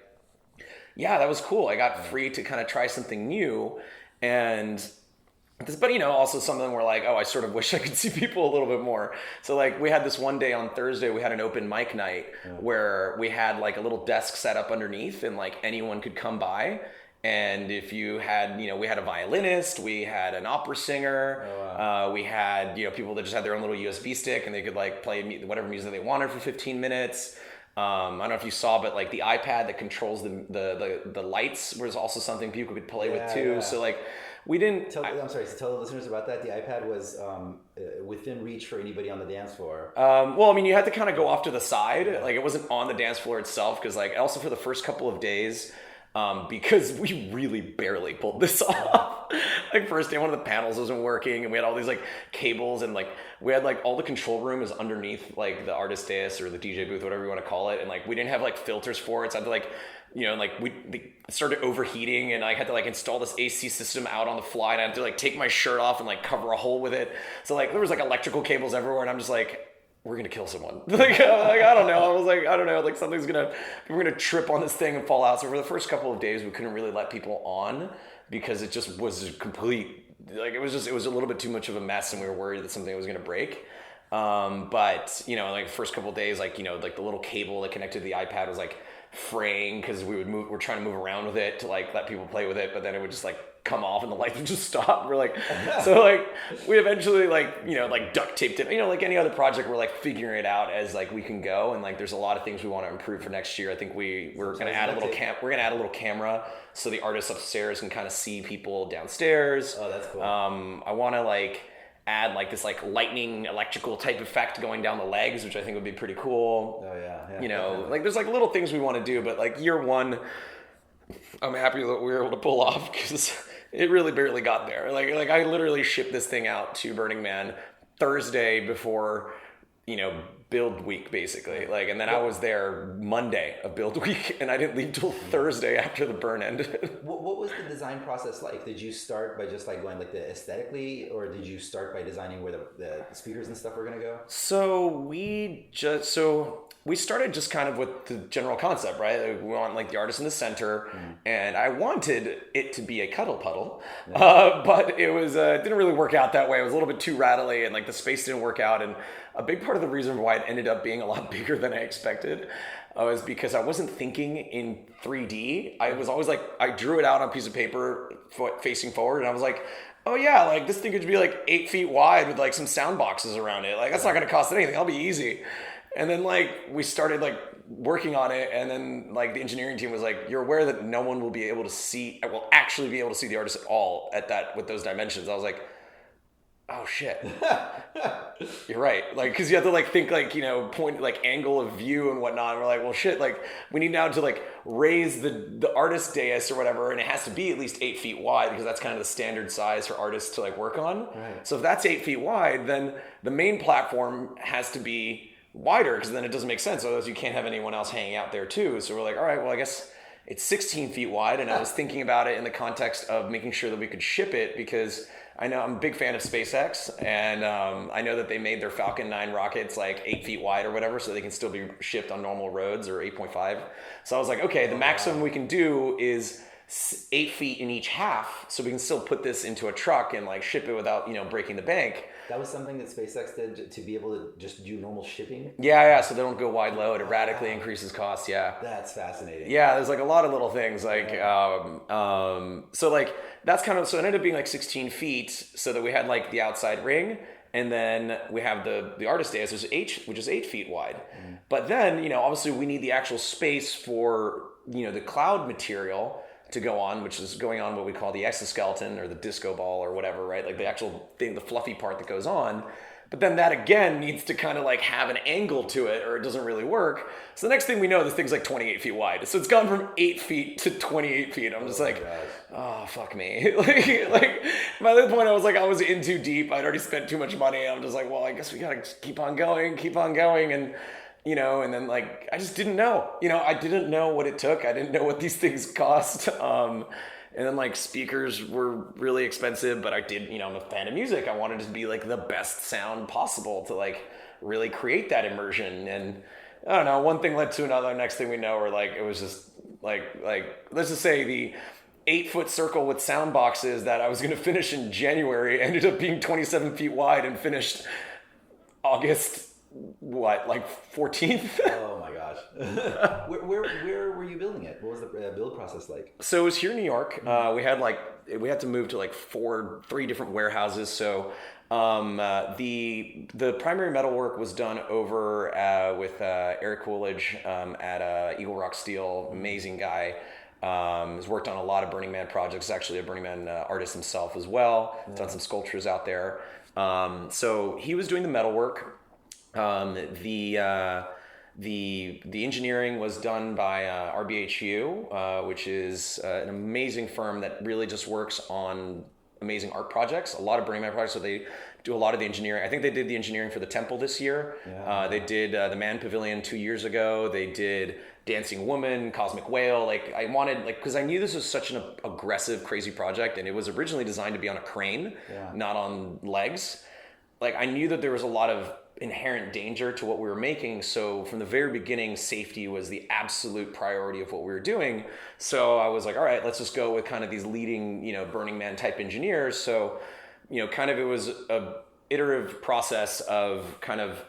yeah, that was cool. I got free to kind of try something new. But also something where like, oh, I sort of wish I could see people a little bit more. So like we had this one day on Thursday, we had an open mic night where we had like a little desk set up underneath, and like anyone could come by. And if you had, we had a violinist, we had an opera singer, we had, people that just had their own little USB stick and they could like play whatever music they wanted for 15 minutes. I don't know if you saw, but like the iPad that controls the lights was also something people could play with too. So like we didn't. I'm sorry. So tell the listeners about that. The iPad was within reach for anybody on the dance floor. Well, I mean, you had to kind of go off to the side. Like it wasn't on the dance floor itself, because like also for the first couple of days. Because we really barely pulled this off. Like first day, one of the panels wasn't working, and we had all these like cables, and like we had like all the control room is underneath like the artist dais or the DJ booth, whatever you want to call it, and like we didn't have like filters for it, so I had to like, they started overheating, and I had to like install this AC system out on the fly, and I had to like take my shirt off and like cover a hole with it. So like there was like electrical cables everywhere, and I'm just like, we're gonna kill someone. like I don't know. I was like, I don't know. Like we're gonna trip on this thing and fall out. So for the first couple of days, we couldn't really let people on because it just was complete. Like it was a little bit too much of a mess, and we were worried that something was gonna break. But like the first couple of days, like like the little cable that connected to the iPad was like fraying because we're trying to move around with it to like let people play with it, but then it would just like come off and the lights would just stop. We're like, so like we eventually like like duct taped it. Like any other project, we're like figuring it out as like we can go, and like there's a lot of things we want to improve for next year. I think we're gonna add a little camera so the artists upstairs can kind of see people downstairs. Oh, that's cool. I want to like add like this like lightning electrical type effect going down the legs, which I think would be pretty cool. Oh yeah. Like there's like little things we want to do, but like year one, I'm happy that we were able to pull off because it really barely got there. Like I literally shipped this thing out to Burning Man Thursday before build week basically. Like, and then I was there Monday of build week, and I didn't leave till Thursday after the burn ended. What was the design process like? Did you start by just like going like the aesthetically, or did you start by designing where the speakers and stuff were gonna go? So we started just kind of with the general concept, right? Like, we want like the artist in the center, and I wanted it to be a cuddle puddle, but it was it didn't really work out that way. It was a little bit too rattly, and like the space didn't work out. And a big part of the reason why it ended up being a lot bigger than I expected was because I wasn't thinking in 3D. I was always like, I drew it out on a piece of paper facing forward, and I was like, oh yeah, like this thing could be like 8 feet wide with like some sound boxes around it. Like that's not gonna cost anything. That'll be easy. And then like we started like working on it, and then like the engineering team was like, you're aware that no one will be able to see, will actually be able to see the artist at all at that with those dimensions. I was like, oh shit. You're right. Like, cause you have to like think like, point like angle of view and whatnot. And we're like, well shit, like we need now to like raise the artist dais or whatever. And it has to be at least 8 feet wide, because that's kind of the standard size for artists to like work on. Right. So if that's 8 feet wide, then the main platform has to be wider, because then it doesn't make sense. Otherwise you can't have anyone else hanging out there too. So we're like, all right, well I guess it's 16 feet wide. And I was thinking about it in the context of making sure that we could ship it, because I know I'm a big fan of SpaceX, and I know that they made their Falcon 9 rockets like 8 feet wide or whatever, so they can still be shipped on normal roads, or 8.5. So I was like, okay, the maximum we can do is 8 feet in each half, so we can still put this into a truck and like ship it without, breaking the bank. That was something that SpaceX did to be able to just do normal shipping? Yeah, so they don't go wide load. It radically increases costs, yeah. That's fascinating. Yeah, there's like a lot of little things like, so like that's kind of, so it ended up being like 16 feet, so that we had like the outside ring, and then we have the artist dais, which is 8 feet wide. But then, obviously we need the actual space for, the cloud material to go on, which is going on what we call the exoskeleton or the disco ball or whatever, right? Like the actual thing, the fluffy part that goes on. But then that again needs to kind of like have an angle to it, or it doesn't really work. So the next thing we know, this thing's like 28 feet wide. So it's gone from 8 feet to 28 feet. I'm just oh, fuck me. like by that point I was in too deep. I'd already spent too much money. I'm just like, well, I guess we gotta keep on going. And and then like, I just didn't know, I didn't know what it took. I didn't know what these things cost. And then like speakers were really expensive, but I did, I'm a fan of music. I wanted it to be like the best sound possible to like really create that immersion. And I don't know, one thing led to another. Next thing we know, we're like, it was just like, let's just say the 8-foot circle with sound boxes that I was going to finish in January ended up being 27 feet wide and finished August 14th? Oh my gosh. where were you building it? What was the build process like? So it was here in New York. We had to move to like 3 different warehouses. So the primary metal work was done over with Eric Coolidge at Eagle Rock Steel. Amazing guy. Has worked on a lot of Burning Man projects. Actually a Burning Man artist himself as well. Yeah. Done some sculptures out there. So he was doing the metal work. The engineering was done by RBHU, which is an amazing firm that really just works on amazing art projects, a lot of Burning Man projects. So they do a lot of the engineering. I think they did the engineering for the temple this year. Yeah. They did the Man Pavilion 2 years ago. They did Dancing Woman, Cosmic Whale. Like I wanted, because I knew this was such an aggressive, crazy project, and it was originally designed to be on a crane, not on legs. Like I knew that there was a lot of inherent danger to what we were making, so from the very beginning safety was the absolute priority of what we were doing. So I was like, all right, let's just go with kind of these leading Burning Man type engineers. So kind of it was a iterative process of kind of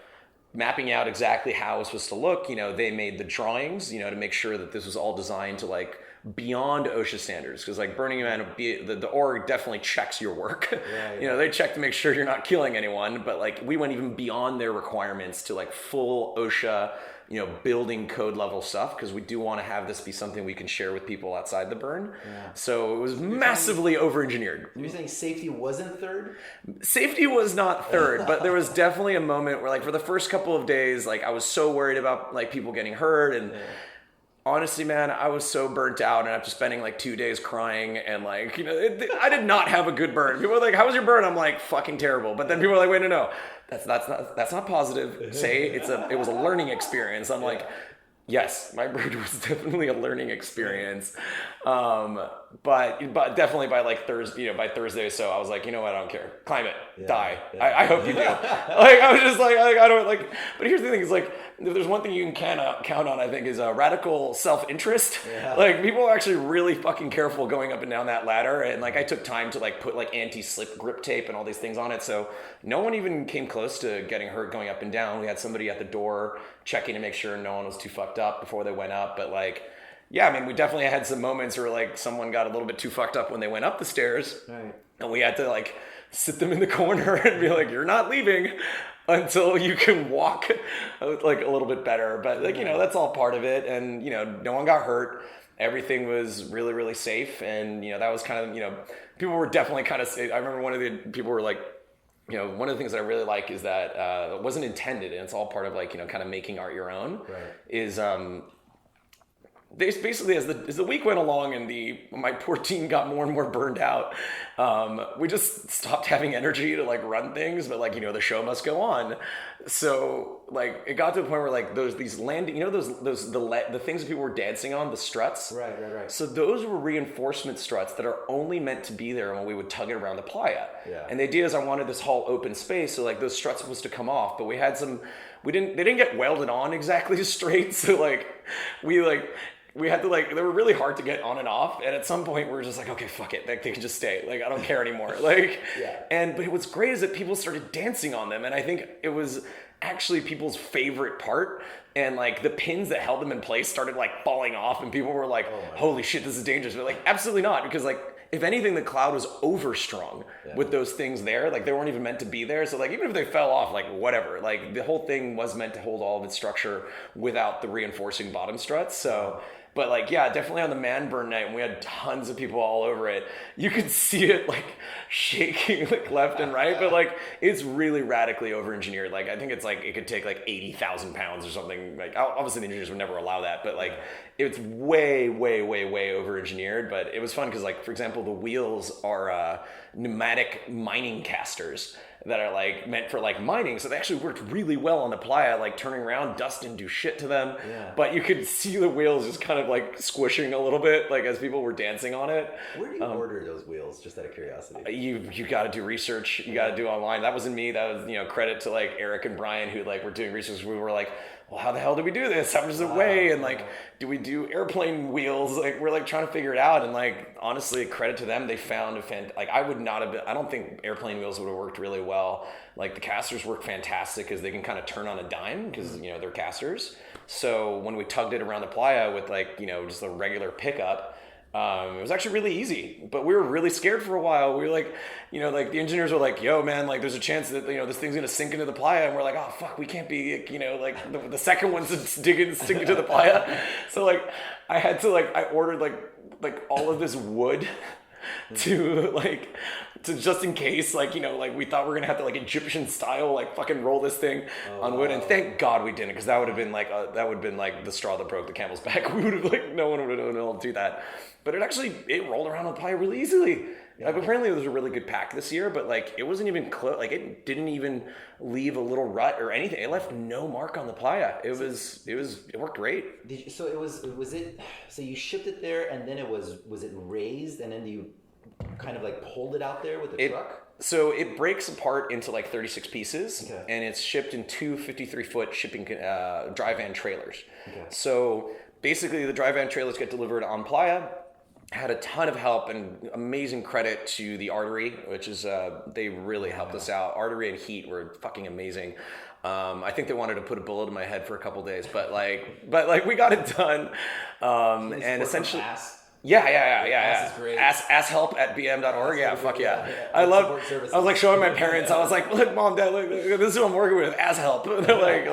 mapping out exactly how it was supposed to look. They made the drawings to make sure that this was all designed to like beyond OSHA standards, because like Burning Man, the org definitely checks your work. Yeah. They check to make sure you're not killing anyone, but like we went even beyond their requirements to like full OSHA, building code level stuff, because we do want to have this be something we can share with people outside the burn. Yeah. So it was massively over-engineered. You're saying safety wasn't third? Safety was not third, but there was definitely a moment where like for the first couple of days, like I was so worried about like people getting hurt, and honestly, man, I was so burnt out, and after spending like 2 days crying, and like, I did not have a good burn. People were like, "How was your burn?" I'm like, "Fucking terrible." But then people were like, "Wait, no, that's not positive. Say it was a learning experience." I'm like, yes, my burn was definitely a learning experience. But definitely by like Thursday, by Thursday or so, I was like, you know what, I don't care. Climb it, die. I hope you do. Like, I was just like, I don't like, but here's the thing is like, if there's one thing you can count on, I think, is radical self-interest. Yeah. Like, people are actually really fucking careful going up and down that ladder. And like, I took time to like put like anti-slip grip tape and all these things on it. So no one even came close to getting hurt going up and down. We had somebody at the door checking to make sure no one was too fucked up before they went up. But like, yeah, I mean, we definitely had some moments where like someone got a little bit too fucked up when they went up the stairs. Right. And we had to like sit them in the corner and be like, you're not leaving until you can walk like a little bit better. But like, that's all part of it. And, no one got hurt. Everything was really, really safe. And, that was kind of, people were definitely kind of, I remember one of the people were like, one of the things that I really like is that it wasn't intended, and it's all part of like, kind of making art your own, right. Is basically as the week went along and my poor team got more and more burned out, we just stopped having energy to like run things, but like, the show must go on. So like it got to a point where like these landing, the things that people were dancing on, the struts. Right. So those were reinforcement struts that are only meant to be there when we would tug it around the playa. Yeah. And the idea is I wanted this whole open space, so like those struts was to come off, but they didn't get welded on exactly straight. So like we had to like, they were really hard to get on and off. And at some point we were just like, okay, fuck it. Like, they can just stay. Like, I don't care anymore. Like, yeah. But what's great is that people started dancing on them. And I think it was actually people's favorite part. And like the pins that held them in place started like falling off, and people were like, holy shit, this is dangerous. But like, absolutely not. Because like, if anything, the cloud was overstrong with those things there. Like, they weren't even meant to be there. So like, even if they fell off, like whatever, like the whole thing was meant to hold all of its structure without the reinforcing bottom struts. So, but like, yeah, definitely on the man burn night, and we had tons of people all over it, you could see it like shaking like left and right, but like it's really radically over-engineered. Like, I think it's like, it could take like 80,000 pounds or something. Like, obviously the engineers would never allow that, but like it's way, way, way, way over-engineered. But it was fun because like, for example, the wheels are pneumatic mining casters that are like meant for like mining. So they actually worked really well on the playa, like turning around, dust didn't do shit to them. Yeah. But you could see the wheels just kind of like squishing a little bit, like as people were dancing on it. Where do you order those wheels, just out of curiosity? You got to do research. You got to do online. That wasn't me. That was, credit to like Eric and Brian, who like were doing research. We were like, well, how the hell do we do this? How much does it weigh? And like, do we do airplane wheels? Like, we're like trying to figure it out. And like, honestly, credit to them, they found I would not have been, I don't think airplane wheels would have worked really well. Like, the casters work fantastic because they can kind of turn on a dime because, they're casters. So when we tugged it around the playa with like, just a regular pickup, it was actually really easy, but we were really scared for a while. We were like, like the engineers were like, yo man, like there's a chance that, this thing's going to sink into the playa. And we're like, oh fuck, we can't be, like the second one's sink into the playa. So like, I had to I ordered like all of this wood to just in case, we thought we were gonna have to like Egyptian style, like fucking roll this thing on wood. And thank God we didn't, because that would have been like the straw that broke the camel's back. We would have no one would have known how to do that. But it rolled around on the playa really easily. Yeah. Apparently it was a really good pack this year, but like it wasn't even close. Like, it didn't even leave a little rut or anything. It left no mark on the playa. It worked great. So you shipped it there, and then was it raised, and then you kind of like pulled it out there with the truck? So it breaks apart into like 36 pieces, and it's shipped in two 53-foot shipping dry van trailers. Okay. So basically the dry van trailers get delivered on playa. Had a ton of help, and amazing credit to the Artery, which is they really helped us out. Artery and Heat were fucking amazing. I think they wanted to put a bullet in my head for a couple days, but we got it done. And essentially, yeah. Ass is great. Ass help at bm.org. Yeah, fuck yeah. I was like showing my parents. I was like, look, mom, dad, look, this is who I'm working with. Ass help. They're like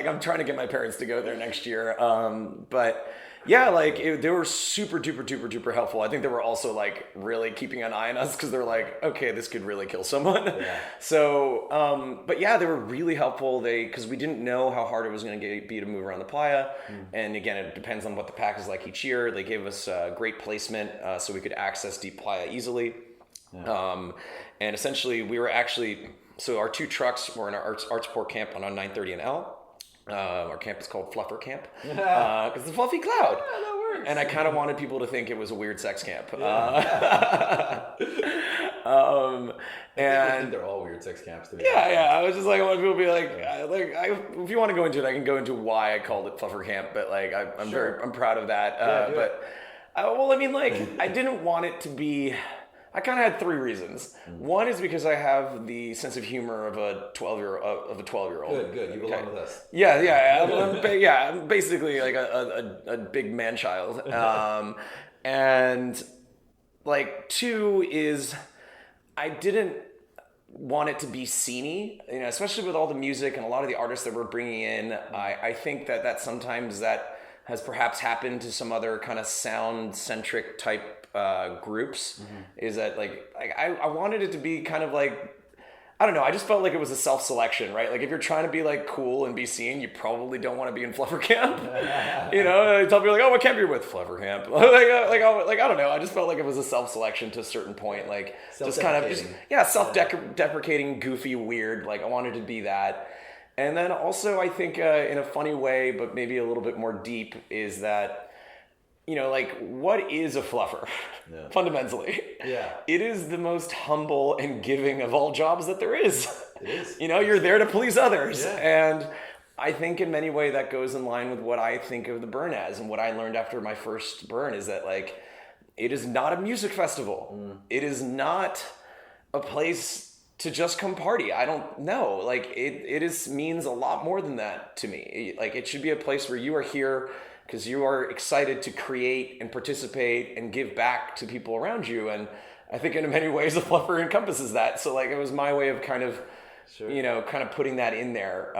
I'm trying to get my parents to go there next year. But Yeah, like they were super duper duper duper helpful. I think they were also like really keeping an eye on us because they're like, okay, this could really kill someone. Yeah. So, but yeah, they were really helpful. Because we didn't know how hard it was going to be to move around the playa, and again, it depends on what the pack is like each year. They gave us great placement so we could access deep playa easily, and essentially we were actually our 2 trucks were in our Artsport camp on 930 and L. Our camp is called Fluffer Camp because it's a fluffy cloud. Yeah, that works. And I kind of wanted people to think it was a weird sex camp. I think they're all weird sex camps to me. I was just like, I want people to be like, if you want to go into it, I can go into why I called it Fluffer Camp. But like, I'm proud of that. Well, I mean, like, I didn't want it to be. I kind of had 3 reasons. One is because I have the sense of humor of a 12-year-old. Good. You belong with us. I'm basically like a big man child. And like 2 is I didn't want it to be sceney, especially with all the music and a lot of the artists that we're bringing in. I think that sometimes that has perhaps happened to some other kind of sound-centric type groups, is that like I wanted it to be kind of like, I don't know, I just felt like it was a self-selection, right? Like if you're trying to be like cool and be seen, you probably don't want to be in Fluffer Camp. I tell people like, oh, what camp are you with? Fluffer Camp. like I don't know, I just felt like it was a self-selection to a certain point, like just kind of self-deprecating, goofy, weird, like I wanted to be that. And then also I think in a funny way, but maybe a little bit more deep, is that like, what is a fluffer? Fundamentally. Yeah. It is the most humble and giving of all jobs that there is. It is. You're there to please others. Yeah. And I think in many ways that goes in line with what I think of the Burn as, and what I learned after my first Burn is that, like, it is not a music festival. It is not a place to just come party. I don't know. Like, it means a lot more than that to me. Like, it should be a place where you are here because you are excited to create and participate and give back to people around you. And I think in many ways the Fluffer encompasses that. So like, it was my way of kind of, kind of putting that in there,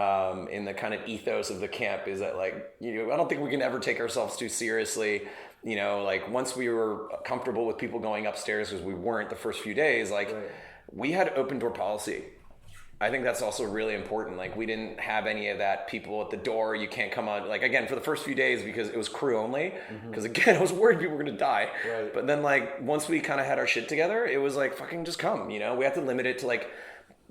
in the kind of ethos of the camp, is that like, I don't think we can ever take ourselves too seriously. Like once we were comfortable with people going upstairs, because we weren't the first few days, like we had open door policy. I think that's also really important. Like, we didn't have any of that people at the door, you can't come on. Like, again, for the first few days, because it was crew only, because again, I was worried people were going to die. Right. But then, like, once we kind of had our shit together, it was like, fucking just come, We had to limit it to like,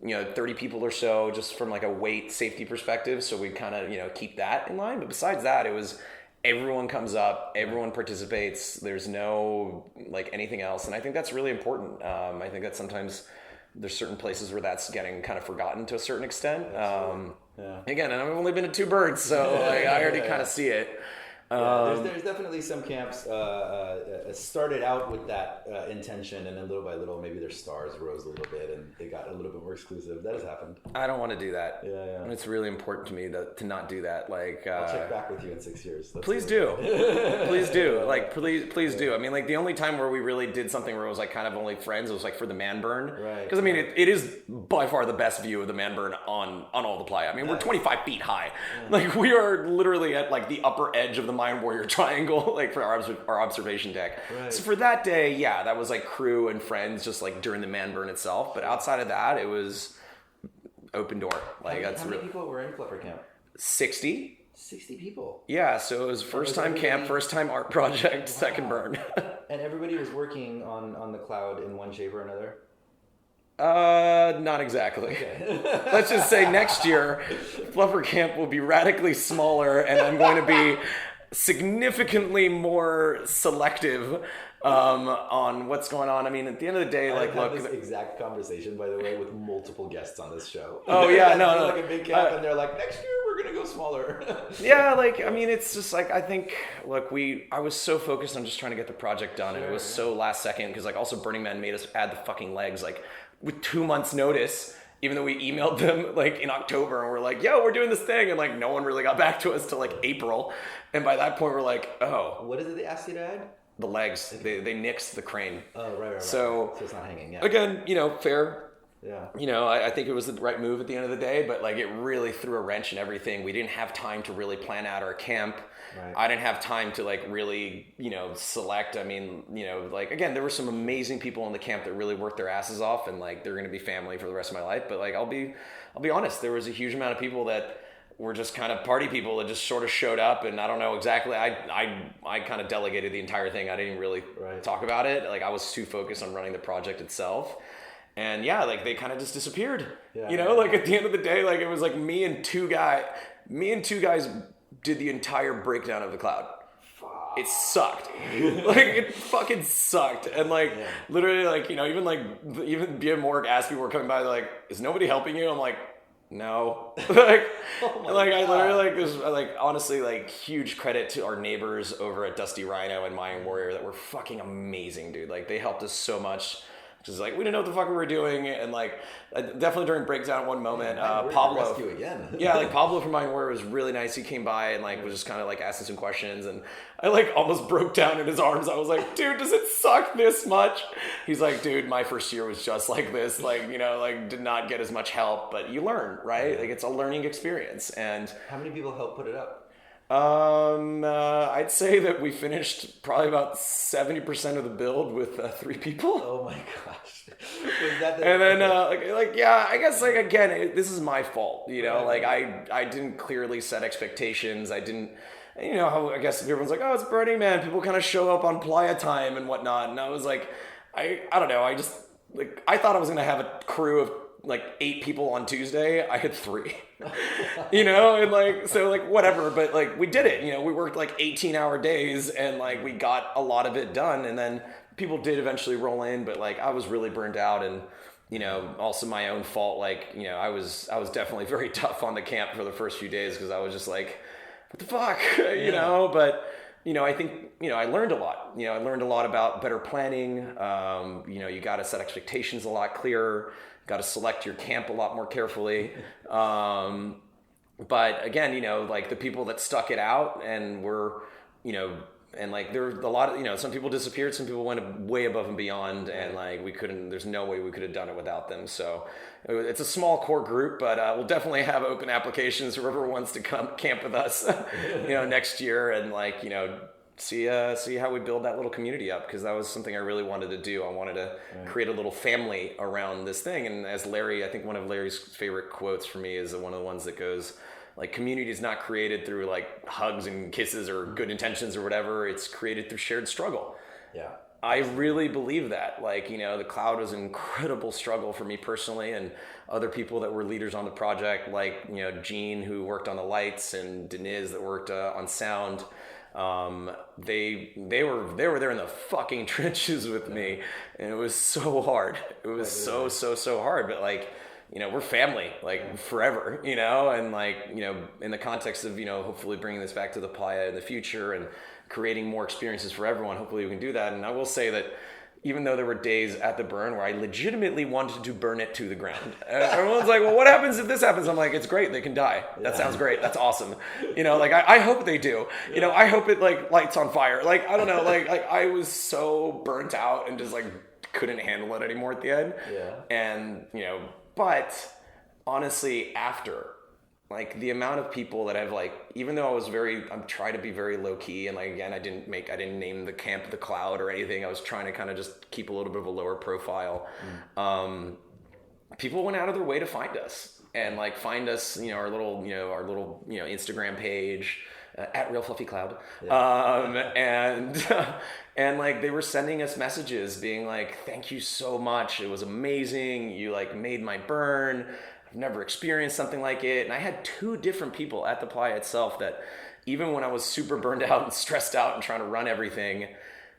30 people or so, just from like a weight safety perspective. So we kind of, keep that in line. But besides that, it was everyone comes up, everyone participates. There's no like anything else. And I think that's really important. I think that sometimes there's certain places where that's getting kind of forgotten to a certain extent. Again, and I've only been to 2 birds, so I already kind of see it. There's definitely some camps started out with that intention, and then little by little, maybe their stars rose a little bit, and they got a little bit more exclusive. That has happened. I don't want to do that. Yeah. And it's really important to me to not do that. Like, I'll check back with you in 6 years. Please do. Please do. Like, please do. I mean, like, the only time where we really did something where it was like kind of only friends, it was like for the man burn. Right. Because I mean, it is by far the best view of the man burn on all the playa. I mean, we're 25 feet high. Yeah. Like, we are literally at like the upper edge of the Mind Warrior Triangle, like for our observation deck. Right. So for that day, that was like crew and friends, just like during the man burn itself. But outside of that, it was open door. Like, how many people were in Fluffer Camp? 60. 60 people. Yeah, so it was first time camp, first time art project, second burn. And everybody was working on the cloud in one shape or another? Not exactly. Okay. Let's just say next year, Fluffer Camp will be radically smaller, and I'm going to be significantly more selective on what's going on. I mean, at the end of the day, like, I've had this exact conversation, by the way, with multiple guests on this show. Oh yeah, no, like a big camp, and they're like, next year we're gonna go smaller. Yeah, like, I mean, it's just like, I think, look, I was so focused on just trying to get the project done, and it was so last second, because like also Burning Man made us add the fucking legs, like with 2 months notice. Even though we emailed them like in October and we're like, yo, we're doing this thing. And like, no one really got back to us till like April. And by that point we're like, oh. What is it they asked you to add? The legs. They nixed the crane. Oh, right. So it's not hanging, again, fair. Yeah. You know, I think it was the right move at the end of the day, but like it really threw a wrench in everything. We didn't have time to really plan out our camp. Right. I didn't have time to like really, you know, select. I mean, you know, like again, there were some amazing people in the camp that really worked their asses off, and like they're going to be family for the rest of my life. But like, I'll be honest, there was a huge amount of people that were just kind of party people that just sort of showed up, and I don't know exactly. I kind of delegated the entire thing. I didn't even really talk about it. Like I was too focused on running the project itself. And yeah, like they kind of just disappeared. Yeah. You know, like at the end of the day, like it was like me and two guys did the entire breakdown of the cloud. It sucked. Like it fucking sucked. And like literally like, you know, even Bjorn Morg asked people who were coming by, they're like, is nobody helping you? I'm like, no. Like, like I literally like this, like honestly, like huge credit to our neighbors over at Dusty Rhino and Mayan Warrior that were fucking amazing, dude. Like they helped us so much. Just like we didn't know what the fuck we were doing, and like definitely during breakdown one moment, Pablo, rescue again. yeah, like Pablo from Mayan Warrior was really nice. He came by and like was just kind of like asking some questions, and I like almost broke down in his arms. I was like, dude, does it suck this much? He's like, dude, my first year was just like this, like, you know, like did not get as much help, but you learn, right? Like it's a learning experience. And How many people helped put it up? I'd say that we finished probably about 70% of the build with 3 people. Oh my gosh. Was that the, And then, like, yeah, I guess, like, again, this is my fault, you know, like, I didn't clearly set expectations. I didn't, you know, how, I guess everyone's like, oh, it's Burning Man. People kind of show up on playa time and whatnot. And I was like, I don't know. I just, like, I thought I was going to have a crew of, like, 8 people on Tuesday. I had 3, you know, and like, so like, whatever, but like, we did it, you know, we worked like 18-hour days and like, we got a lot of it done. And then people did eventually roll in, but like, I was really burned out, and, you know, also my own fault. Like, you know, I was definitely very tough on the camp for the first few days, because I was just like, what the fuck, you know, but, you know, I think, you know, I learned a lot. You know, I learned a lot about better planning. You know, you got to set expectations a lot clearer. Got to select your camp a lot more carefully. But again, you know, like the people that stuck it out and were, you know, and like there were a lot of, you know, some people disappeared, some people went way above and beyond, and like there's no way we could have done it without them. So it's a small core group, but we'll definitely have open applications. Whoever wants to come camp with us, you know, next year, and like, you know, see how we build that little community up, because that was something I really wanted to do. I wanted to create a little family around this thing. And as Larry, I think one of Larry's favorite quotes for me is one of the ones that goes like, community is not created through like hugs and kisses or good intentions or whatever. It's created through shared struggle. Yeah. I really believe that. Like, you know, the cloud was an incredible struggle for me personally, and other people that were leaders on the project, like, you know, Gene, who worked on the lights, and Deniz that worked on sound. They were there in the fucking trenches with me, and it was so hard. It was so hard, but like, you know, we're family, like forever, you know, and like, you know, in the context of, you know, hopefully bringing this back to the playa in the future and creating more experiences for everyone, hopefully we can do that. And I will say that even though there were days at the burn where I legitimately wanted to burn it to the ground. And everyone's like, well, what happens if this happens? I'm like, it's great. They can die. That sounds great. That's awesome. You know, like, I hope they do. You know, I hope it, like, lights on fire. Like, I don't know. Like I was so burnt out and just, like, couldn't handle it anymore at the end. Yeah. And, you know, but honestly, after, like, the amount of people that I've, like, even though I'm trying to be very low key, and like, again, I didn't name the camp the Cloud or anything. I was trying to kind of just keep a little bit of a lower profile. People went out of their way to find us, and like find us, you know, our little Instagram page at Real Fluffy Cloud. And like, they were sending us messages being like, thank you so much. It was amazing. You like made my burn. I've never experienced something like it. And I had 2 different people at the playa itself that, even when I was super burned out and stressed out and trying to run everything,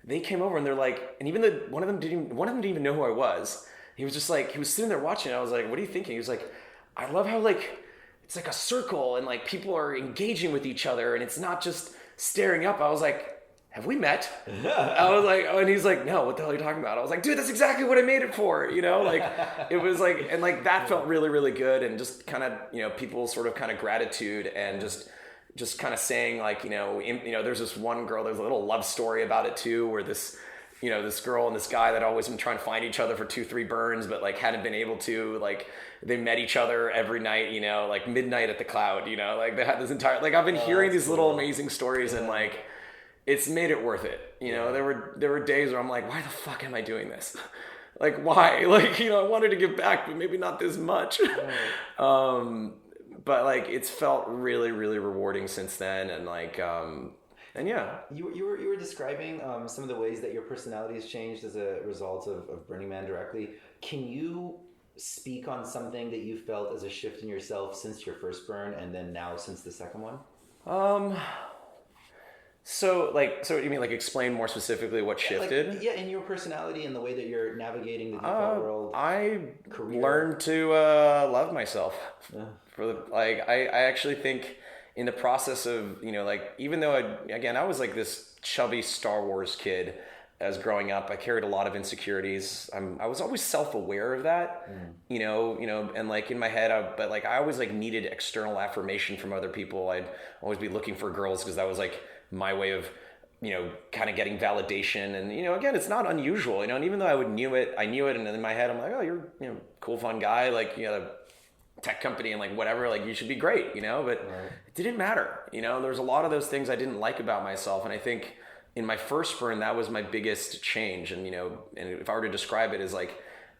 they came over and they're like, and even one of them didn't even know who I was. He was just like, he was sitting there watching. I was like, what are you thinking? He was like, I love how like, it's like a circle and like people are engaging with each other and it's not just staring up. I was like, have we met? I was like, oh, and he's like, no, what the hell are you talking about? I was like, dude, that's exactly what I made it for, you know, like, it was like, and like, that felt really, really good. And just kind of, you know, people sort of kind of gratitude and just kind of saying like, you know, there's this one girl, there's a little love story about it too, where this this girl and this guy that always been trying to find each other for 2-3 burns, but like hadn't been able to. Like they met each other every night, like midnight at the Cloud. Like they had this entire like I've been hearing these little amazing stories and like it's made it worth it. There were days where I'm like, why the fuck am I doing this? Like why? Like I wanted to give back, but maybe not this much. But like it's felt really, really rewarding since then, and like. And yeah, you were describing some of the ways that your personality has changed as a result of Burning Man directly. Can you speak on something that you felt as a shift in yourself since your first burn and then now since the second one? So you mean like explain more specifically what shifted? Like, in your personality and the way that you're navigating the default world. I learned to love myself. I actually think. In the process of, even though I was like this chubby Star Wars kid as growing up, I carried a lot of insecurities. I was always self-aware of that, and like in my head, I always like needed external affirmation from other people. I'd always be looking for girls because that was like my way of, kind of getting validation. And, again, it's not unusual, and even though I knew it. And then in my head, I'm like, oh, you're, cool, fun guy. Like, tech company and like whatever, like you should be great, but it didn't matter. There's a lot of those things I didn't like about myself. And I think in my first burn, that was my biggest change. And, and if I were to describe it as like,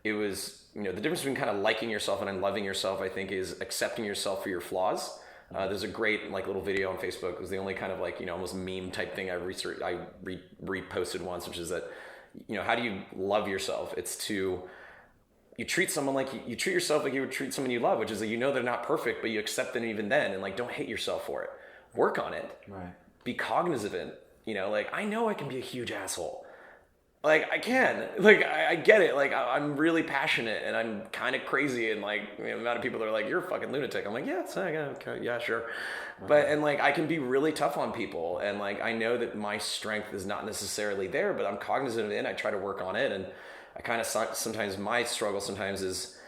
it was, the difference between kind of liking yourself and then loving yourself, I think is accepting yourself for your flaws. There's a great like little video on Facebook. It was the only kind of like, almost meme type thing I reposted once, which is that, how do you love yourself? It's to, you treat someone like you treat yourself like you would treat someone you love, which is that they're not perfect, but you accept them even then, and like don't hate yourself for it. Work on it. Right. Be cognizant of it. Like I know I can be a huge asshole. Like I can. Like I get it. Like I'm really passionate and I'm kind of crazy, and like the amount of people that are like, you're a fucking lunatic. I'm like, yeah, sure. But and like I can be really tough on people, and like I know that my strength is not necessarily there, but I'm cognizant of it and I try to work on it. And I kind of sometimes my struggle sometimes is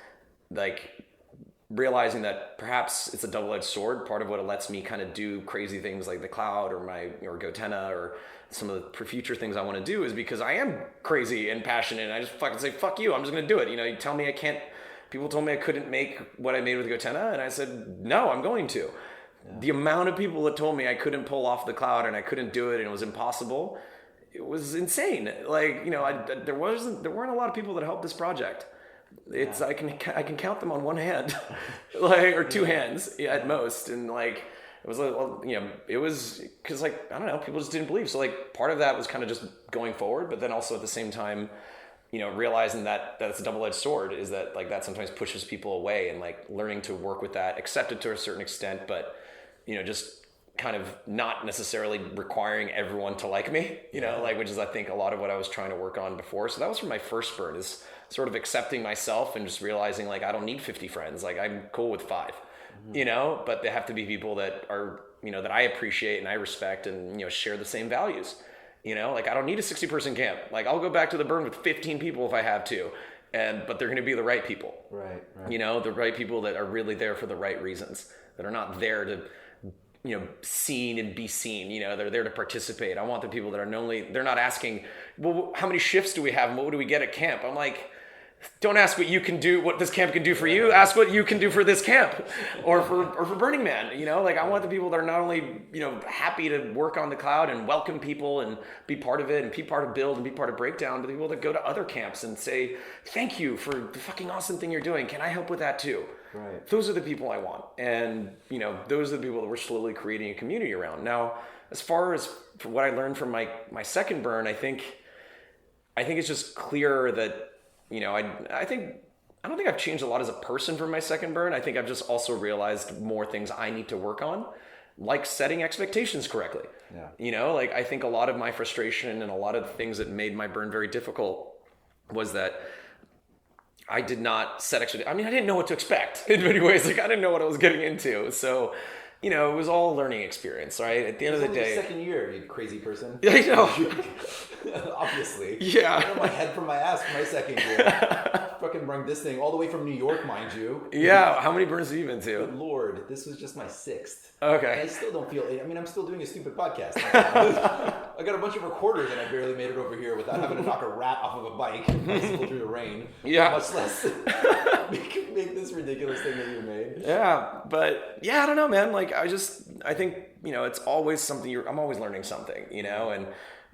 like realizing that perhaps it's a double-edged sword. Part of what it lets me kind of do crazy things like the Cloud or Gotenna or some of the future things I want to do is because I am crazy and passionate, and I just fucking say, fuck you, I'm just going to do it. You tell me I can't, people told me I couldn't make what I made with Gotenna, and I said, no, I'm going to. Yeah. The amount of people that told me I couldn't pull off the Cloud and I couldn't do it and it was impossible, it was insane. Like, there weren't a lot of people that helped this project. It's I can count them on one hand, like, or two hands at most, and like it was like, well, it was because like I don't know, people just didn't believe. So like part of that was kind of just going forward, but then also at the same time, realizing that it's a double-edged sword is that like that sometimes pushes people away, and like learning to work with that, accept it to a certain extent, but just kind of not necessarily requiring everyone to like me, like, which is I think a lot of what I was trying to work on before. So that was from my first burn, is sort of accepting myself and just realizing like I don't need 50 friends, like I'm cool with 5, but they have to be people that are, that I appreciate and I respect and, share the same values, like I don't need a 60-person camp. Like I'll go back to the burn with 15 people if I have to, but they're going to be the right people, right. The right people that are really there for the right reasons, that are not there to, seen and be seen, they're there to participate. I want the people that are they're not asking, well, how many shifts do we have and what do we get at camp? I'm like, don't ask what you can do, what this camp can do for you. Ask what you can do for this camp or for Burning Man. Like I want the people that are not only, happy to work on the Cloud and welcome people and be part of it and be part of Build and be part of Breakdown, but the people that go to other camps and say, thank you for the fucking awesome thing you're doing. Can I help with that too? Right. Those are the people I want. And, those are the people that we're slowly creating a community around. Now, as far as what I learned from my second burn, I think it's just clear that, I don't think I've changed a lot as a person from my second burn. I think I've just also realized more things I need to work on, like setting expectations correctly. Yeah. Like I think a lot of my frustration and a lot of the things that made my burn very difficult was that I did not set expectations. I mean, I didn't know what to expect in many ways. Like I didn't know what I was getting into. So, it was all a learning experience, right? At the end of the day. Second year, you crazy person. I know. Obviously. Yeah. I know my head from my ass for my second year. fucking bring this thing all the way from New York, mind you. Yeah, how many burns have you been Good to? Lord, this was just my 6th. Okay. And I still don't feel. I mean, I'm still doing a stupid podcast. I got a bunch of recorders, and I barely made it over here without having to knock a rat off of a bike bicycle through the rain. Yeah. Much less make this ridiculous thing that you made. Yeah, but yeah, I don't know, man. Like, I think, it's always something. I'm always learning something,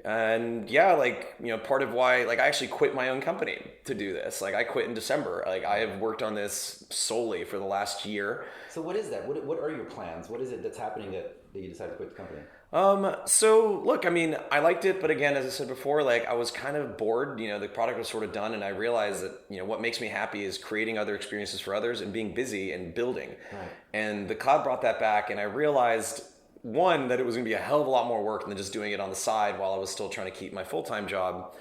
and yeah, like, part of why, like, I actually quit my own company to do this. Like, I quit in December. Like, I have worked on this solely for the last year. So what is that? What are your plans? What is it that's happening that you decided to quit the company? So look, I mean, I liked it, but again, as I said before, like, I was kind of bored, the product was sort of done, and I realized that, what makes me happy is creating other experiences for others and being busy and building. Right. And the cloud brought that back, and I realized, one, that it was going to be a hell of a lot more work than just doing it on the side while I was still trying to keep my full-time job,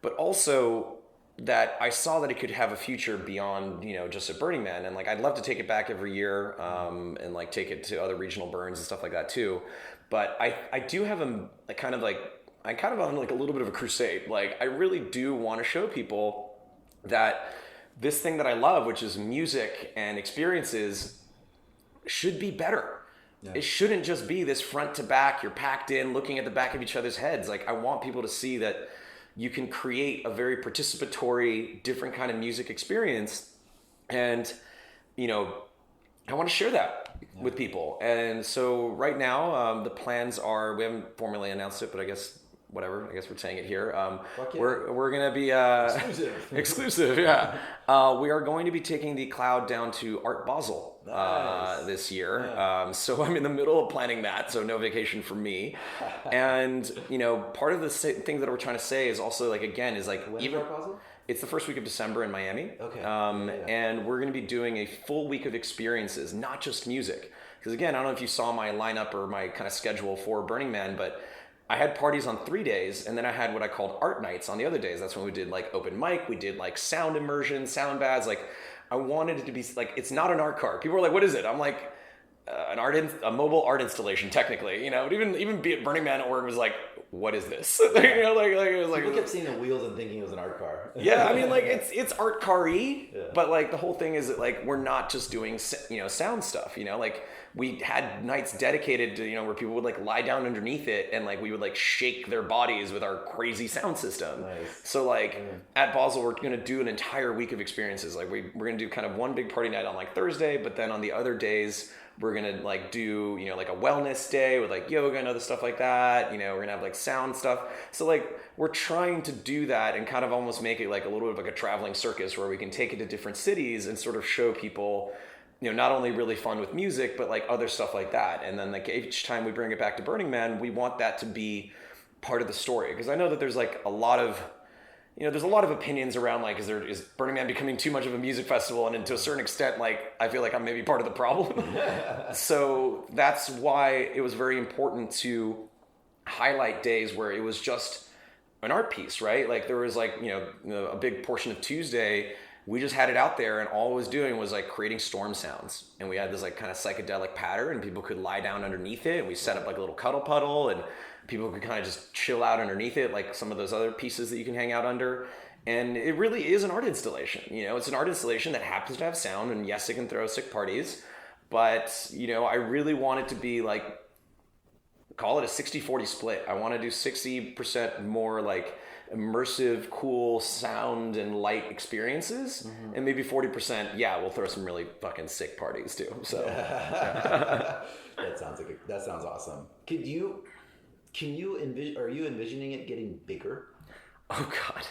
but also that I saw that it could have a future beyond, just at Burning Man. And like, I'd love to take it back every year, and like take it to other regional burns and stuff like that too. But I do have I'm kind of on like a little bit of a crusade. Like, I really do want to show people that this thing that I love, which is music and experiences, should be better. Yeah. It shouldn't just be this front to back, you're packed in, looking at the back of each other's heads. Like, I want people to see that you can create a very participatory, different kind of music experience. And, I want to share that with people. And so right now, the plans are, we haven't formally announced it, but I guess whatever. I guess we're saying it here. We're gonna be exclusive. Yeah. We are going to be taking the Cloud down to Art Basel this year. Yeah. So I'm in the middle of planning that. So no vacation for me. And part of the thing that we're trying to say is also like, again, is like, when is Art Basel? It's the first week of December in Miami. Okay. And we're going to be doing a full week of experiences, not just music. Because again, I don't know if you saw my lineup or my kind of schedule for Burning Man, but I had parties on 3 days, and then I had what I called art nights on the other days. That's when we did like open mic, we did like sound immersion, sound baths. Like, I wanted it to be like, it's not an art cart. People were like, what is it? I'm like, a mobile art installation, technically, but even be at Burning Man org was like, what is this? It was like, people kept seeing the wheels and thinking it was an art car. Yeah, I mean, like, it's art car-y, but like the whole thing is that like we're not just doing sound stuff. Like, we had nights dedicated to where people would like lie down underneath it, and like we would like shake their bodies with our crazy sound system. Nice. So like at Basel, we're gonna do an entire week of experiences. Like we're gonna do kind of one big party night on like Thursday, but then on the other days we're gonna like do like a wellness day with like yoga and other stuff like that. We're gonna have like sound stuff. So like we're trying to do that and kind of almost make it like a little bit of like a traveling circus where we can take it to different cities and sort of show people not only really fun with music, but like other stuff like that. And then like each time we bring it back to Burning Man, we want that to be part of the story. Because I know that there's like a lot of there's a lot of opinions around like, is Burning Man becoming too much of a music festival? And to a certain extent, like, I feel like I'm maybe part of the problem. So that's why it was very important to highlight days where it was just an art piece, right? Like there was like, a big portion of Tuesday, we just had it out there, and all it was doing was like creating storm sounds. And we had this like kind of psychedelic pattern, and people could lie down underneath it. And we set up like a little cuddle puddle, and people could kind of just chill out underneath it, like some of those other pieces that you can hang out under. And it really is an art installation. It's an art installation that happens to have sound, and yes, it can throw sick parties. But, I really want it to be like, call it a 60-40 split. I want to do 60% more like immersive, cool sound and light experiences, and maybe 40%, we'll throw some really fucking sick parties too. So that sounds awesome. Can you envision? Are you envisioning it getting bigger? Oh God.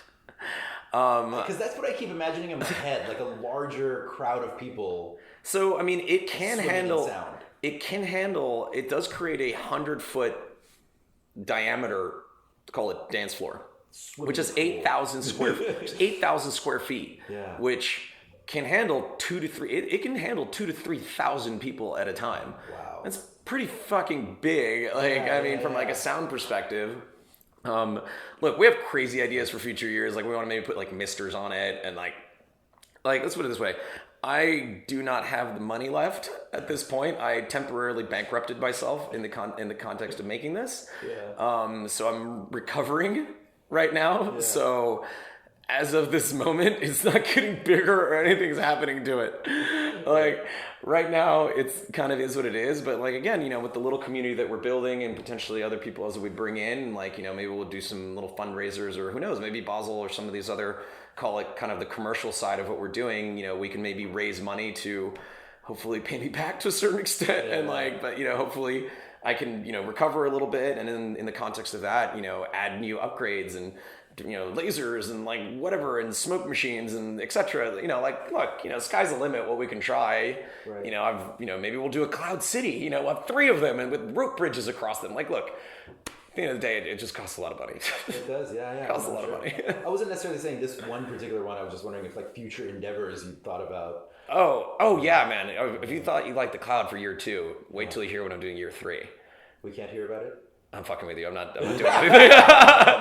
Because that's what I keep imagining in my head, like a larger crowd of people. So I mean, it can handle sound. It does create 100-foot diameter, call it dance floor, which is 8,000 square feet, which can handle 2 to 3. It can handle 2,000 to 3,000 people at a time. Wow, that's pretty fucking big. Like, from like a sound perspective. Look, we have crazy ideas for future years. Like, we want to maybe put like misters on it, and like let's put it this way. I do not have the money left at this point. I temporarily bankrupted myself in the context of making this. So I'm recovering right now. So as of this moment, it's not getting bigger or anything's happening to it. Like right now, it's kind of is what it is. But like again, with the little community that we're building and potentially other people as we bring in, like maybe we'll do some little fundraisers or who knows, maybe Basel or some of these other, call it kind of the commercial side of what we're doing. We can maybe raise money to hopefully pay me back to a certain extent, and but hopefully I can recover a little bit, and in the context of that, add new upgrades and lasers and like whatever and smoke machines and etc. Like look, sky's the limit what we can try. Right. I've maybe we'll do a cloud city. We'll have 3 of them and with rope bridges across them. Like look, at the end of the day, it just costs a lot of money. It does, yeah. It costs a lot of money. I wasn't necessarily saying this one particular one. I was just wondering if like future endeavors you thought about. Oh yeah, man. If you thought you liked the cloud for year 2, wait till you hear what I'm doing year 3. We can't hear about it? I'm fucking with you. I'm not doing anything.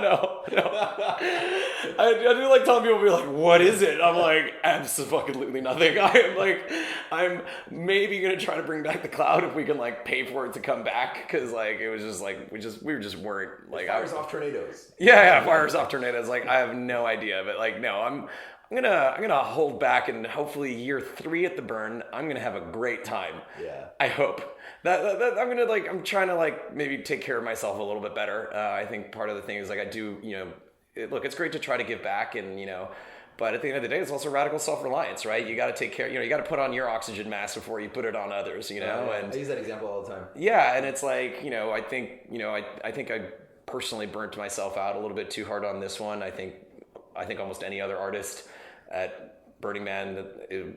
No. I do like telling people, be like, what is it? I'm like, absolutely nothing. I'm maybe going to try to bring back the cloud if we can like pay for it to come back. Cause like, it was just like, we just weren't like. Fires off tornadoes. Yeah. Fires off tornadoes. Like, I have no idea, but like, no, I'm gonna hold back, and hopefully year 3 at the Burn, I'm gonna have a great time. Yeah. I hope that I'm trying to like maybe take care of myself a little bit better. I think part of the thing is like I do, look, it's great to try to give back, and but at the end of the day, it's also radical self-reliance, right? You got to take care. You got to put on your oxygen mask before you put it on others. And I use that example all the time. Yeah, and it's like I think I think I personally burnt myself out a little bit too hard on this one. I think almost any other artist at Burning Man,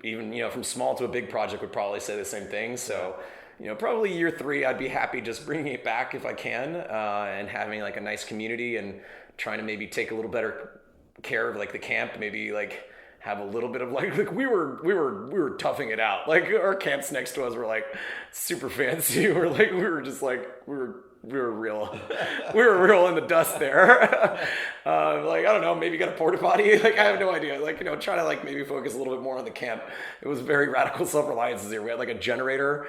even from small to a big project, would probably say the same thing. So, probably year 3, I'd be happy just bringing it back if I can, and having like a nice community and trying to maybe take a little better care of like the camp. Maybe like have a little bit of like we were toughing it out. Like our camps next to us were like super fancy. We were real in the dust there. Like, I don't know, maybe got a porta potty. Like, I have no idea. Like, try to like maybe focus a little bit more on the camp. It was very radical self-reliance here. We had like a generator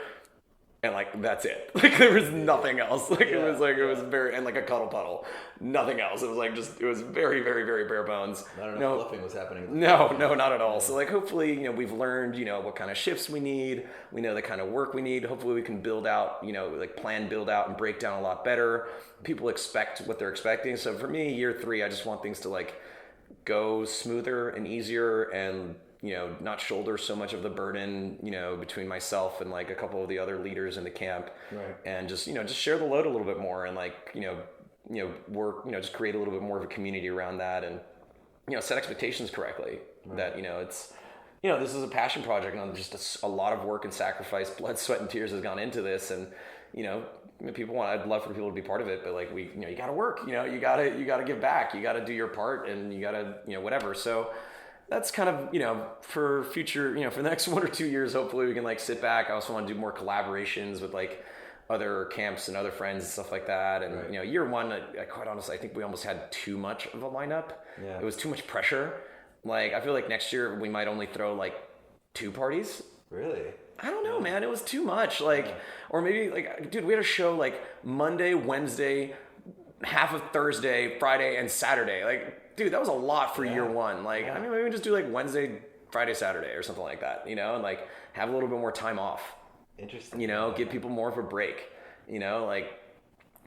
and like, that's it. Like there was nothing else. Like it was very, and like a cuddle puddle, nothing else. It was like, it was very, very, very bare bones. Not enough fluffing was happening. No, not at all. So like, hopefully, we've learned, what kind of shifts we need. We know the kind of work we need. Hopefully we can build out, like plan, build out and break down a lot better. People expect what they're expecting. So for me, year 3, I just want things to like go smoother and easier, and not shoulder so much of the burden, between myself and like a couple of the other leaders in the camp. Right. And just, just share the load a little bit more, and like, work, just create a little bit more of a community around that, and, set expectations correctly. Right. That, it's, this is a passion project, and just a lot of work and sacrifice, blood, sweat, and tears has gone into this. And, I'd love for people to be part of it, but like you gotta work, you gotta give back, you gotta do your part, and you gotta, whatever. So that's kind of, for future, for the next 1 or 2 years, hopefully we can like sit back. I also want to do more collaborations with like other camps and other friends and stuff like that. And, right. Year 1, quite honestly, I think we almost had too much of a lineup. Yeah. It was too much pressure. Like, I feel like next year we might only throw like 2 parties. Really? I don't know, man. It was too much. Like, or maybe like, dude, we had a show like Monday, Wednesday, half of Thursday, Friday, and Saturday. Like, dude, that was a lot for year 1. Like, I mean, maybe just do like Wednesday, Friday, Saturday or something like that, and like have a little bit more time off. Interesting. Give people more of a break, like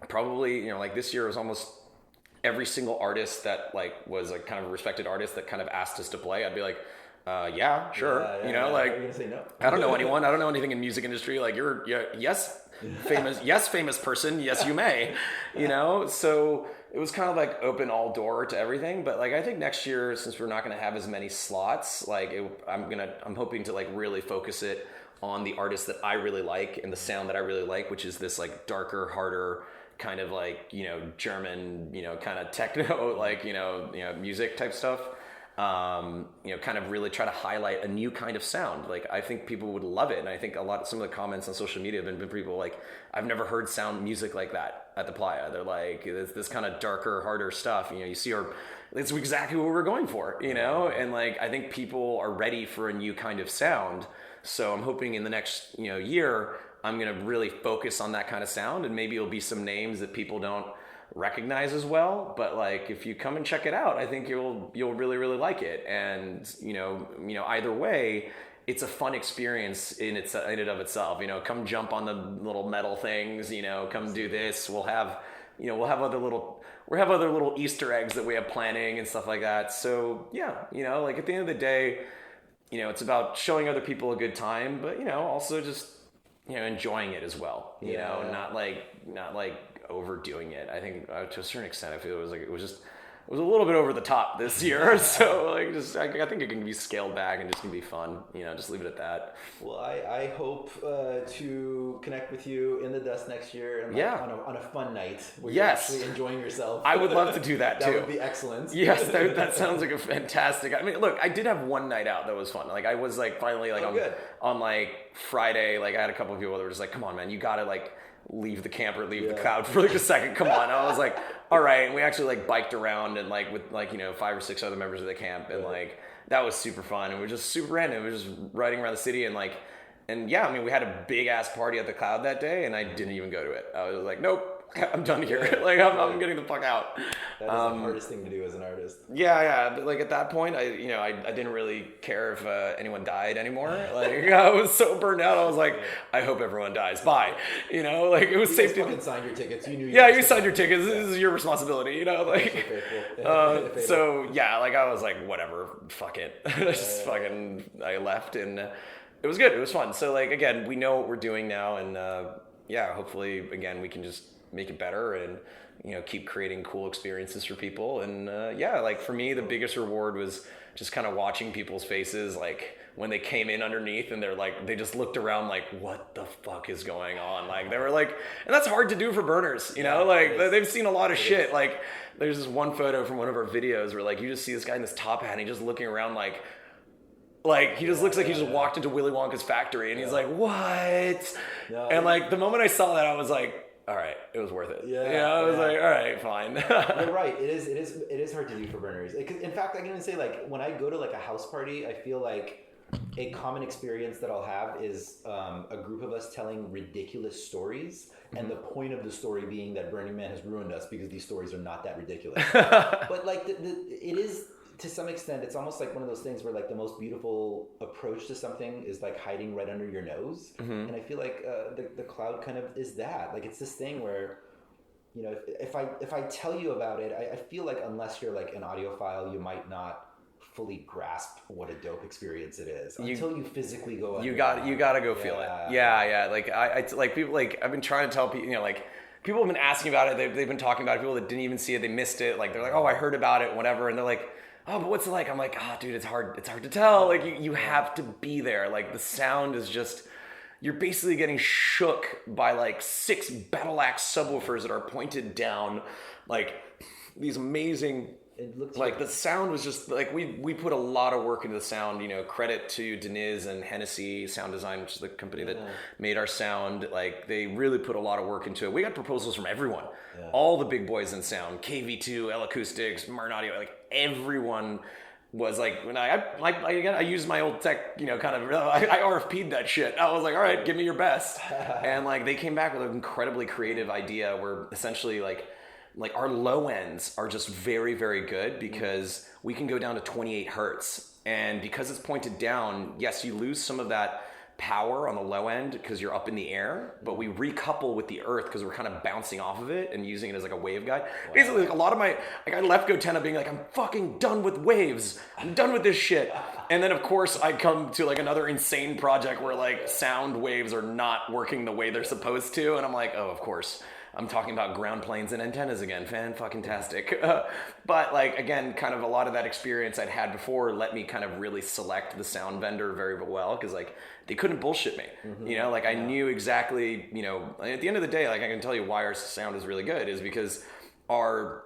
probably, like this year was almost every single artist that like was like kind of a respected artist that kind of asked us to play. I'd be like, yeah, sure. Like, I'm gonna say no. I don't know anyone. I don't know anything in music industry. Like yes, famous person. Yes, you may, so it was kind of like open all door to everything. But like, I think next year, since we're not going to have as many slots, like I'm hoping to like really focus it on the artists that I really like and the sound that I really like, which is this like darker, harder kind of like, German, kind of techno, like, music type stuff. Kind of really try to highlight a new kind of sound. Like, I think people would love it. And I think some of the comments on social media have been people like, I've never heard sound music like that at the Playa. They're like, it's this kind of darker, harder stuff. You see it's exactly what we're going for, and like, I think people are ready for a new kind of sound. So I'm hoping in the next, year, I'm going to really focus on that kind of sound, and maybe it'll be some names that people don't recognize as well. But like, if you come and check it out, I think you'll really, really like it. And either way, it's a fun experience in and of itself. Come jump on the little metal things. Come do this. We'll have other little Easter eggs that we have planning and stuff like that. So yeah, like at the end of the day, it's about showing other people a good time, but also just enjoying it as well. Not like overdoing it. I think to a certain extent, I feel it was a little bit over the top this year. So like, I think it can be scaled back and just can be fun. Just leave it at that. Well, I hope to connect with you in the dust next year and on a fun night where you're actually enjoying yourself. I would love to do that too. That would be excellent. Yes, that sounds like a fantastic. I mean, look, I did have one night out that was fun. Like I was like finally like on like Friday, like I had a couple of people that were just like, come on, man, you gotta like leave the camp or leave the cloud for like a second. Come on. I was like, all right. And we actually like biked around and like with like, 5 or 6 other members of the camp. And like, that was super fun. And we were just super random. We were just riding around the city and yeah, I mean, we had a big ass party at the cloud that day and I didn't even go to it. I was like, nope. I'm done here. Like I'm getting the fuck out. That is the hardest thing to do as an artist. Yeah. But like at that point, I didn't really care if anyone died anymore. Like I was so burned out. I was like, I hope everyone dies. Bye. Like it was safe to. You signed your tickets. You knew. You signed your tickets. This is your responsibility. Like. So yeah, like I was like, whatever. Fuck it. I left and it was good. It was fun. So like again, we know what we're doing now, and hopefully again we can just make it better and keep creating cool experiences for people. And like for me the biggest reward was just kind of watching people's faces like when they came in underneath and they just looked around like, what the fuck is going on? Like they were like, and that's hard to do for burners, they've seen a lot of shit. Like there's this one photo from one of our videos where like you just see this guy in this top hat and he's just looking around like he just looks like he just walked into Willy Wonka's factory and he's like, what? And like the moment I saw that, I was like, all right, it was worth it. I was like, all right, fine. You're right. It is hard to do for burners. In fact, I can even say like when I go to like a house party, I feel like a common experience that I'll have is a group of us telling ridiculous stories, and the point of the story being that Burning Man has ruined us because these stories are not that ridiculous. But like it is. To some extent, it's almost like one of those things where like the most beautiful approach to something is like hiding right under your nose. And I feel like the cloud kind of is that. Like it's this thing where, if I tell you about it, I feel like unless you're like an audiophile, you might not fully grasp what a dope experience it is until you physically go. You got to go feel it. Yeah. Like I like people like I've been trying to tell people, like. People have been asking about it. They've been talking about it. People that didn't even see it, they missed it. Like they're like, oh, I heard about it, whatever. And they're like, oh, but what's it like? I'm like, oh, dude, it's hard to tell. Like you have to be there. Like the sound is just, you're basically getting shook by like 6 battle axe subwoofers that are pointed down, like these amazing. It looked like the sound was just like we put a lot of work into the sound. Credit to Deniz and Hennessy Sound Design, which is the company that made our sound. Like they really put a lot of work into it. We got proposals from everyone, all the big boys in sound, KV2, L Acoustics, Martin Audio, like everyone was like when I used my old tech, kind of I RFP'd that shit. I was like, all right, give me your best, and like they came back with an incredibly creative idea where essentially like our low ends are just very, very good because we can go down to 28 hertz. And because it's pointed down, yes, you lose some of that power on the low end because you're up in the air, but we recouple with the earth because we're kind of bouncing off of it and using it as like a waveguide. Wow. Basically, like a lot of I left Gotenna being like, I'm fucking done with waves. I'm done with this shit. And then of course I come to like another insane project where like sound waves are not working the way they're supposed to. And I'm like, oh, of course. I'm talking about ground planes and antennas again. Fan-fucking-tastic. But like, again, kind of a lot of that experience I'd had before let me kind of really select the sound vendor very well because like they couldn't bullshit me. Like I knew exactly, at the end of the day, like I can tell you why our sound is really good is because our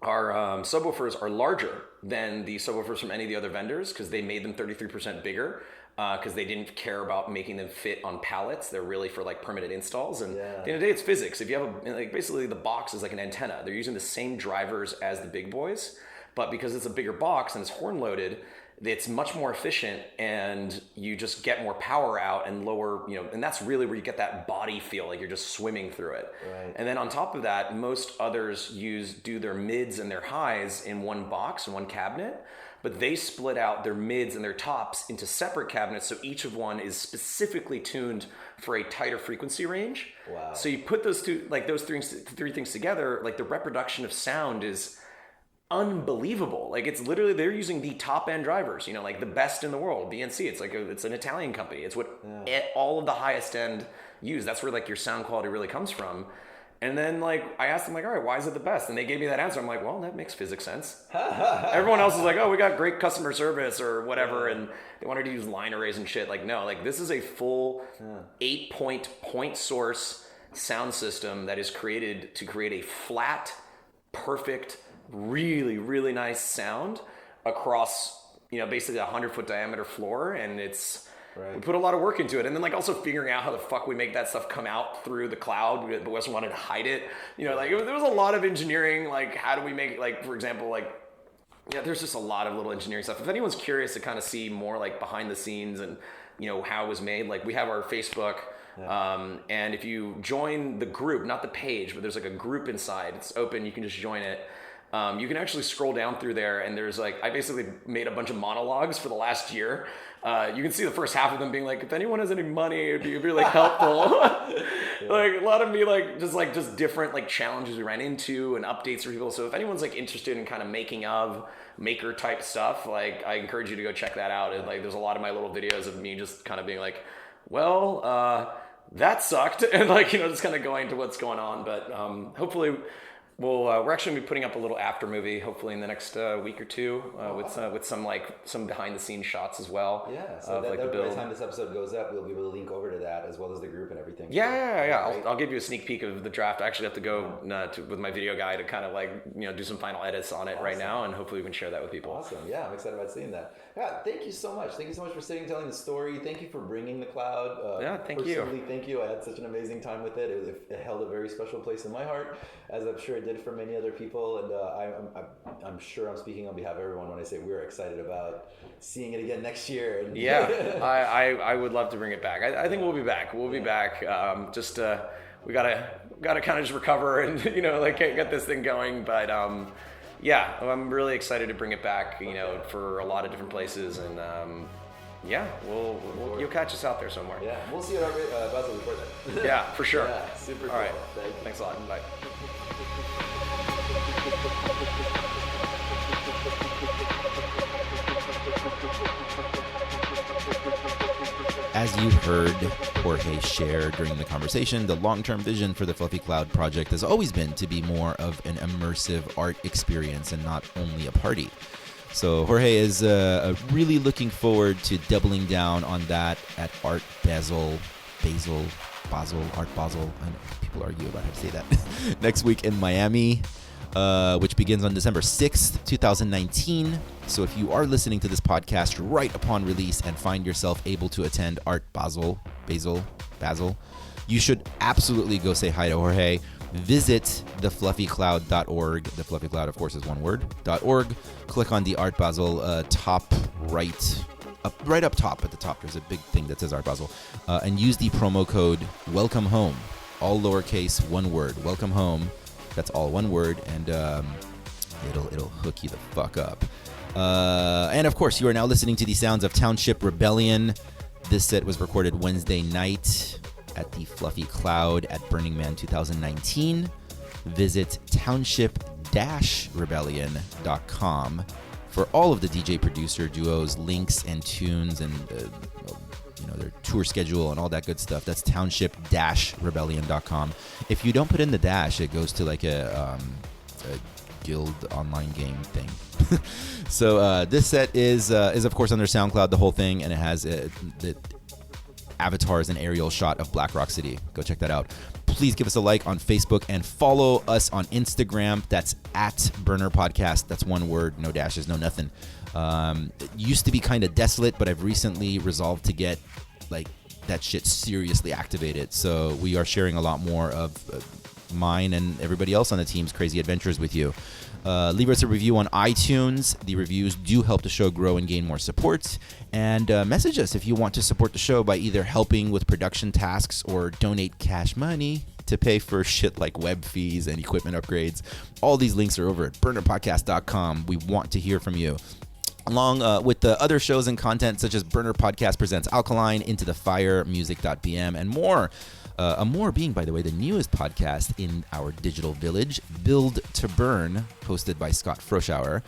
subwoofers are larger than the subwoofers from any of the other vendors because they made them 33% bigger. Because they didn't care about making them fit on pallets. They're really for like permanent installs. And at the end of the day, it's physics. If you have basically the box is like an antenna. They're using the same drivers as the big boys, but because it's a bigger box and it's horn loaded, it's much more efficient, and you just get more power out and lower, and that's really where you get that body feel, like you're just swimming through it. Right. And then on top of that, most others do their mids and their highs in one box, in one cabinet, but they split out their mids and their tops into separate cabinets, so each of one is specifically tuned for a tighter frequency range. Wow. So you put those three things together, like the reproduction of sound is unbelievable. Like it's literally, they're using the top end drivers, like the best in the world, BNC. It's like it's an Italian company. It's what all of the highest end use. That's where like your sound quality really comes from. And then like I asked them, like, all right, why is it the best? And they gave me that answer. I'm like, well, that makes physics sense. Everyone else is like, oh, we got great customer service or whatever, and they wanted to use line arrays and shit. Like, no, like this is a full 8-point source sound system that is created to create a flat, perfect, really, really nice sound across, basically a 100-foot diameter floor. And we put a lot of work into it. And then like also figuring out how the fuck we make that stuff come out through the cloud, but we also wanted to hide it. Like there was a lot of engineering, like how do we make, like, for example, like, there's just a lot of little engineering stuff. If anyone's curious to kind of see more like behind the scenes and, how it was made, like we have our Facebook. And if you join the group, not the page, but there's like a group inside, it's open, you can just join it. You can actually scroll down through there, and there's like, I basically made a bunch of monologues for the last year. You can see the first half of them being like, if anyone has any money, it'd be really helpful. Like a lot of me, just different like challenges we ran into and updates for people. So if anyone's like interested in kind of maker type stuff, like I encourage you to go check that out. And like, there's a lot of my little videos of me just kind of being like, well, that sucked. And like, just kind of going to what's going on. But hopefully we're actually going to be putting up a little after movie, hopefully in the next week or two, with some behind the scenes shots as well. Yeah, so by the time this episode goes up, we'll be able to link over to that as well as the group and everything. Yeah. I'll give you a sneak peek of the draft. I actually have to go with my video guy to kind of like do some final edits on it right now, and hopefully we can share that with people. Awesome. Yeah, I'm excited about seeing that. Yeah, thank you so much. Thank you so much for sitting and telling the story. Thank you for bringing the cloud. Thank you. Thank you. I had such an amazing time with it. It held a very special place in my heart, as I'm sure it did for many other people. And I'm sure I'm speaking on behalf of everyone when I say we're excited about seeing it again next year. And I would love to bring it back. I think we'll be back. We'll be back. We gotta kind of just recover and get this thing going. But I'm really excited to bring it back. For a lot of different places, and you'll catch us out there somewhere. Yeah, we'll see you at Basel before then. Yeah, for sure. Yeah, super cool. All right. Thanks a lot. Bye. As you heard Jorge share during the conversation, the long-term vision for the Fluffy Cloud project has always been to be more of an immersive art experience and not only a party. So Jorge is really looking forward to doubling down on that at Art Basel. I know people argue about how to say that. Next week in Miami, which begins on December 6th, 2019. So if you are listening to this podcast right upon release and find yourself able to attend Art Basel, you should absolutely go say hi to Jorge. Visit thefluffycloud.org. The Fluffy Cloud, of course, is one word, .org. Click on the Art Basel top right up top at the top. There's a big thing that says Art Basel. And use the promo code Welcome Home. All lowercase, one word. Welcome Home. That's all one word, and it'll hook you the fuck up. And of course, you are now listening to the sounds of Township Rebellion. This set was recorded Wednesday night at the Fluffy Cloud at Burning Man 2019. Visit township-rebellion.com for all of the DJ producer duos, links and tunes, and their tour schedule and all that good stuff. That's township-rebellion.com. If you don't put in the dash, it goes to like a guild online game thing. So this set is of course under SoundCloud, the whole thing, and it has the avatars and aerial shot of Black Rock City. Go check that out. Please give us a like on Facebook and follow us on Instagram. That's at Burner Podcast. That's one word, no dashes, no nothing. It used to be kind of desolate, but I've recently resolved to get like that shit seriously activated. So we are sharing a lot more of mine and everybody else on the team's crazy adventures with you. Leave us a review on iTunes. The reviews do help the show grow and gain more support. And message us if you want to support the show by either helping with production tasks or donate cash money to pay for shit like web fees and equipment upgrades. All these links are over at burnerpodcast.com. We want to hear from you. Along with the other shows and content such as Burner Podcast Presents Alkaline, Into the Fire, Music.bm, and more. Amore being, by the way, the newest podcast in our digital village, Build to Burn, hosted by Scott Froschauer,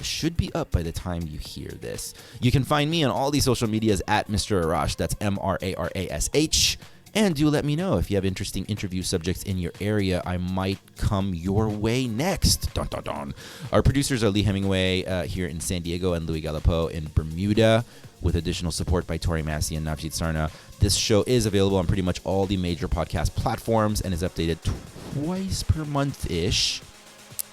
should be up by the time you hear this. You can find me on all these social medias at Mr. Arash. That's MRARASH. And do let me know if you have interesting interview subjects in your area. I might come your way next. Dun, dun, dun. Our producers are Lee Hemingway here in San Diego and Louis Galipo in Bermuda, with additional support by Tori Massey and Navjit Sarna. This show is available on pretty much all the major podcast platforms and is updated twice per month-ish.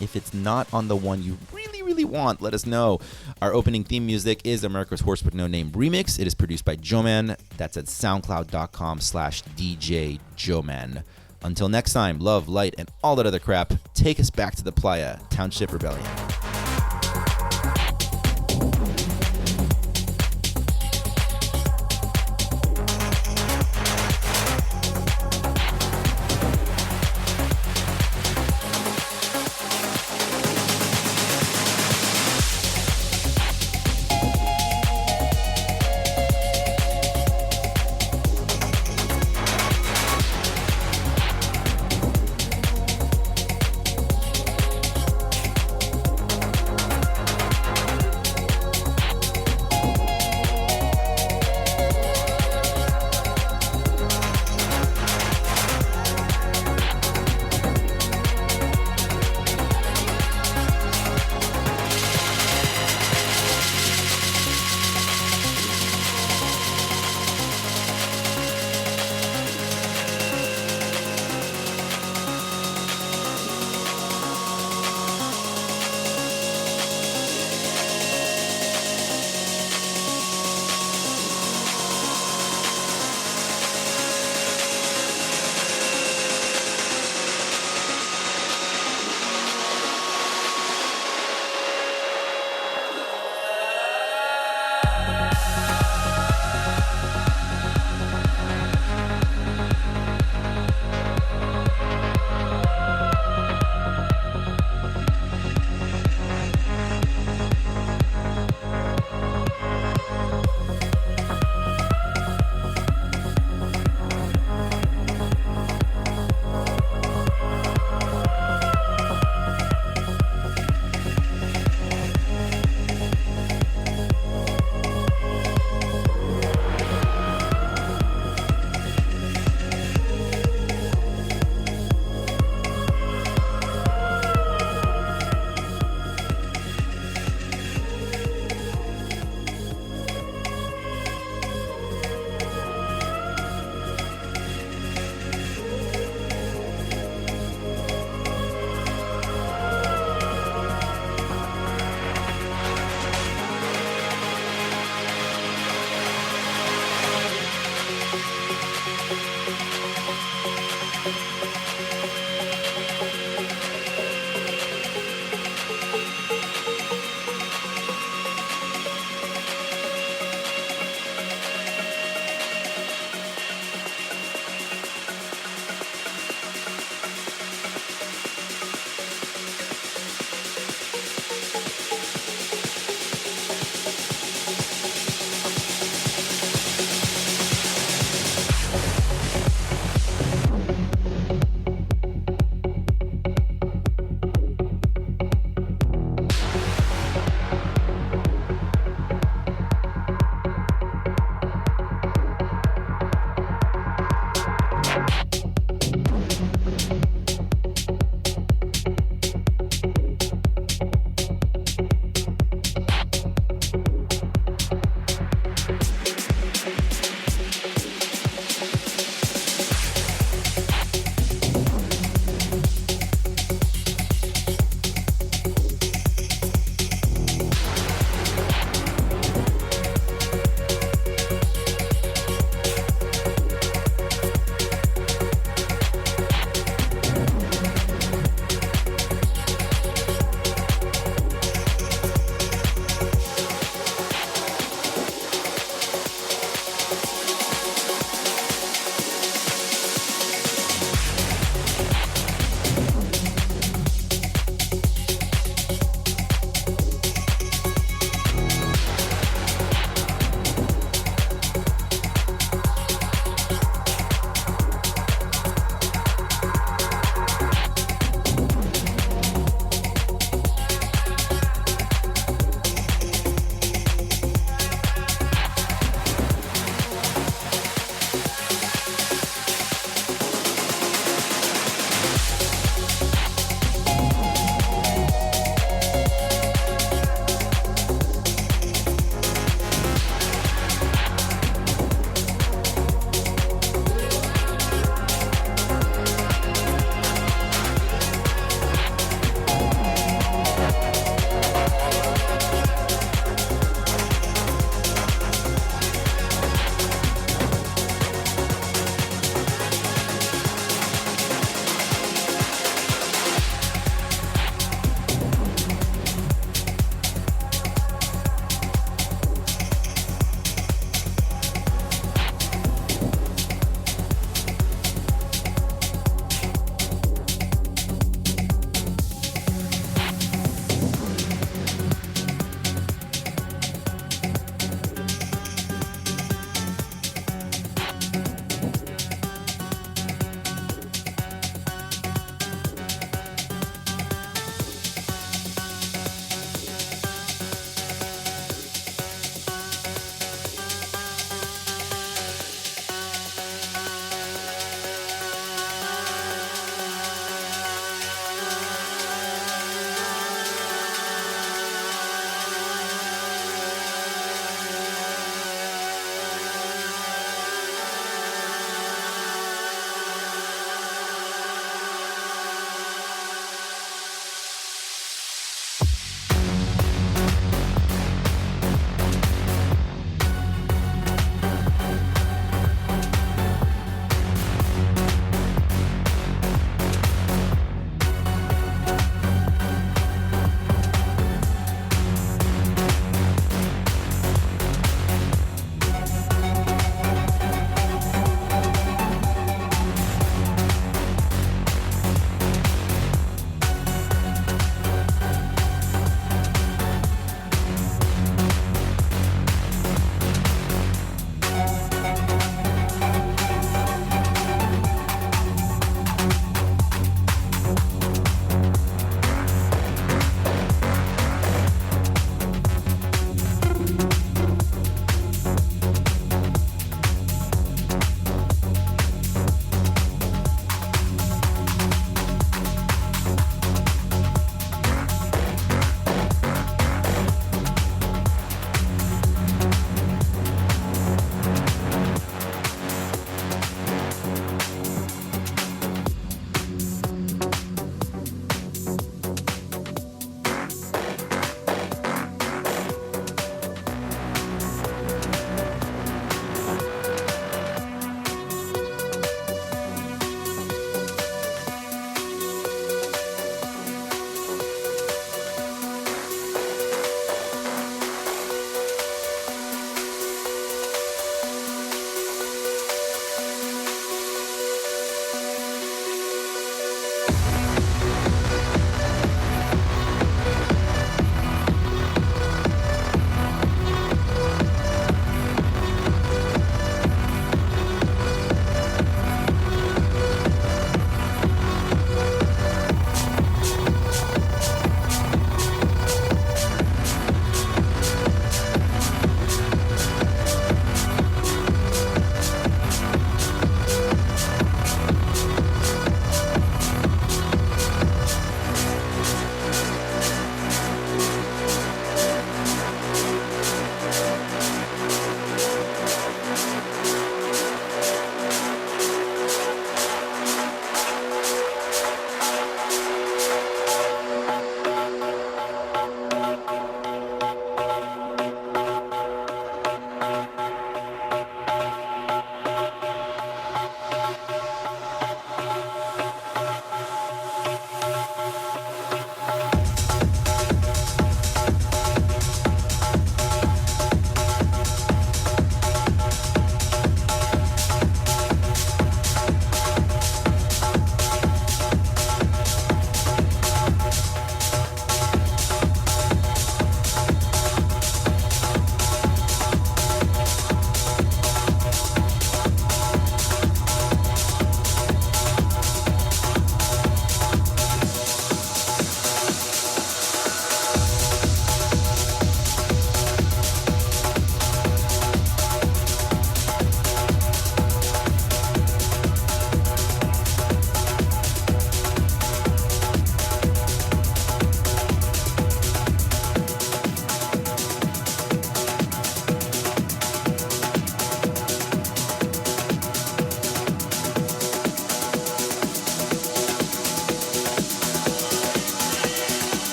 If it's not on the one you really want, let us know. Our opening theme music is America's Horse with No Name Remix. It is produced by Joeman. That's at soundcloud.com/DJ Joeman. Until next time, love, light, and all that other crap. Take us back to the Playa Township Rebellion.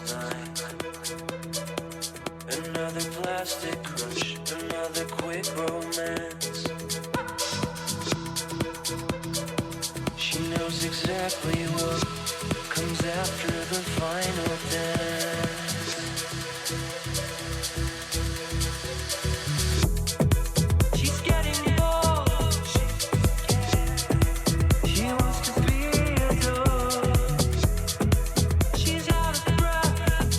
last night. Another plastic crush, another quick romance. She knows exactly what comes after the final dance. She's getting bored. She wants to be adored. She's out of breath.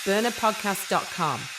burnerpodcast.com.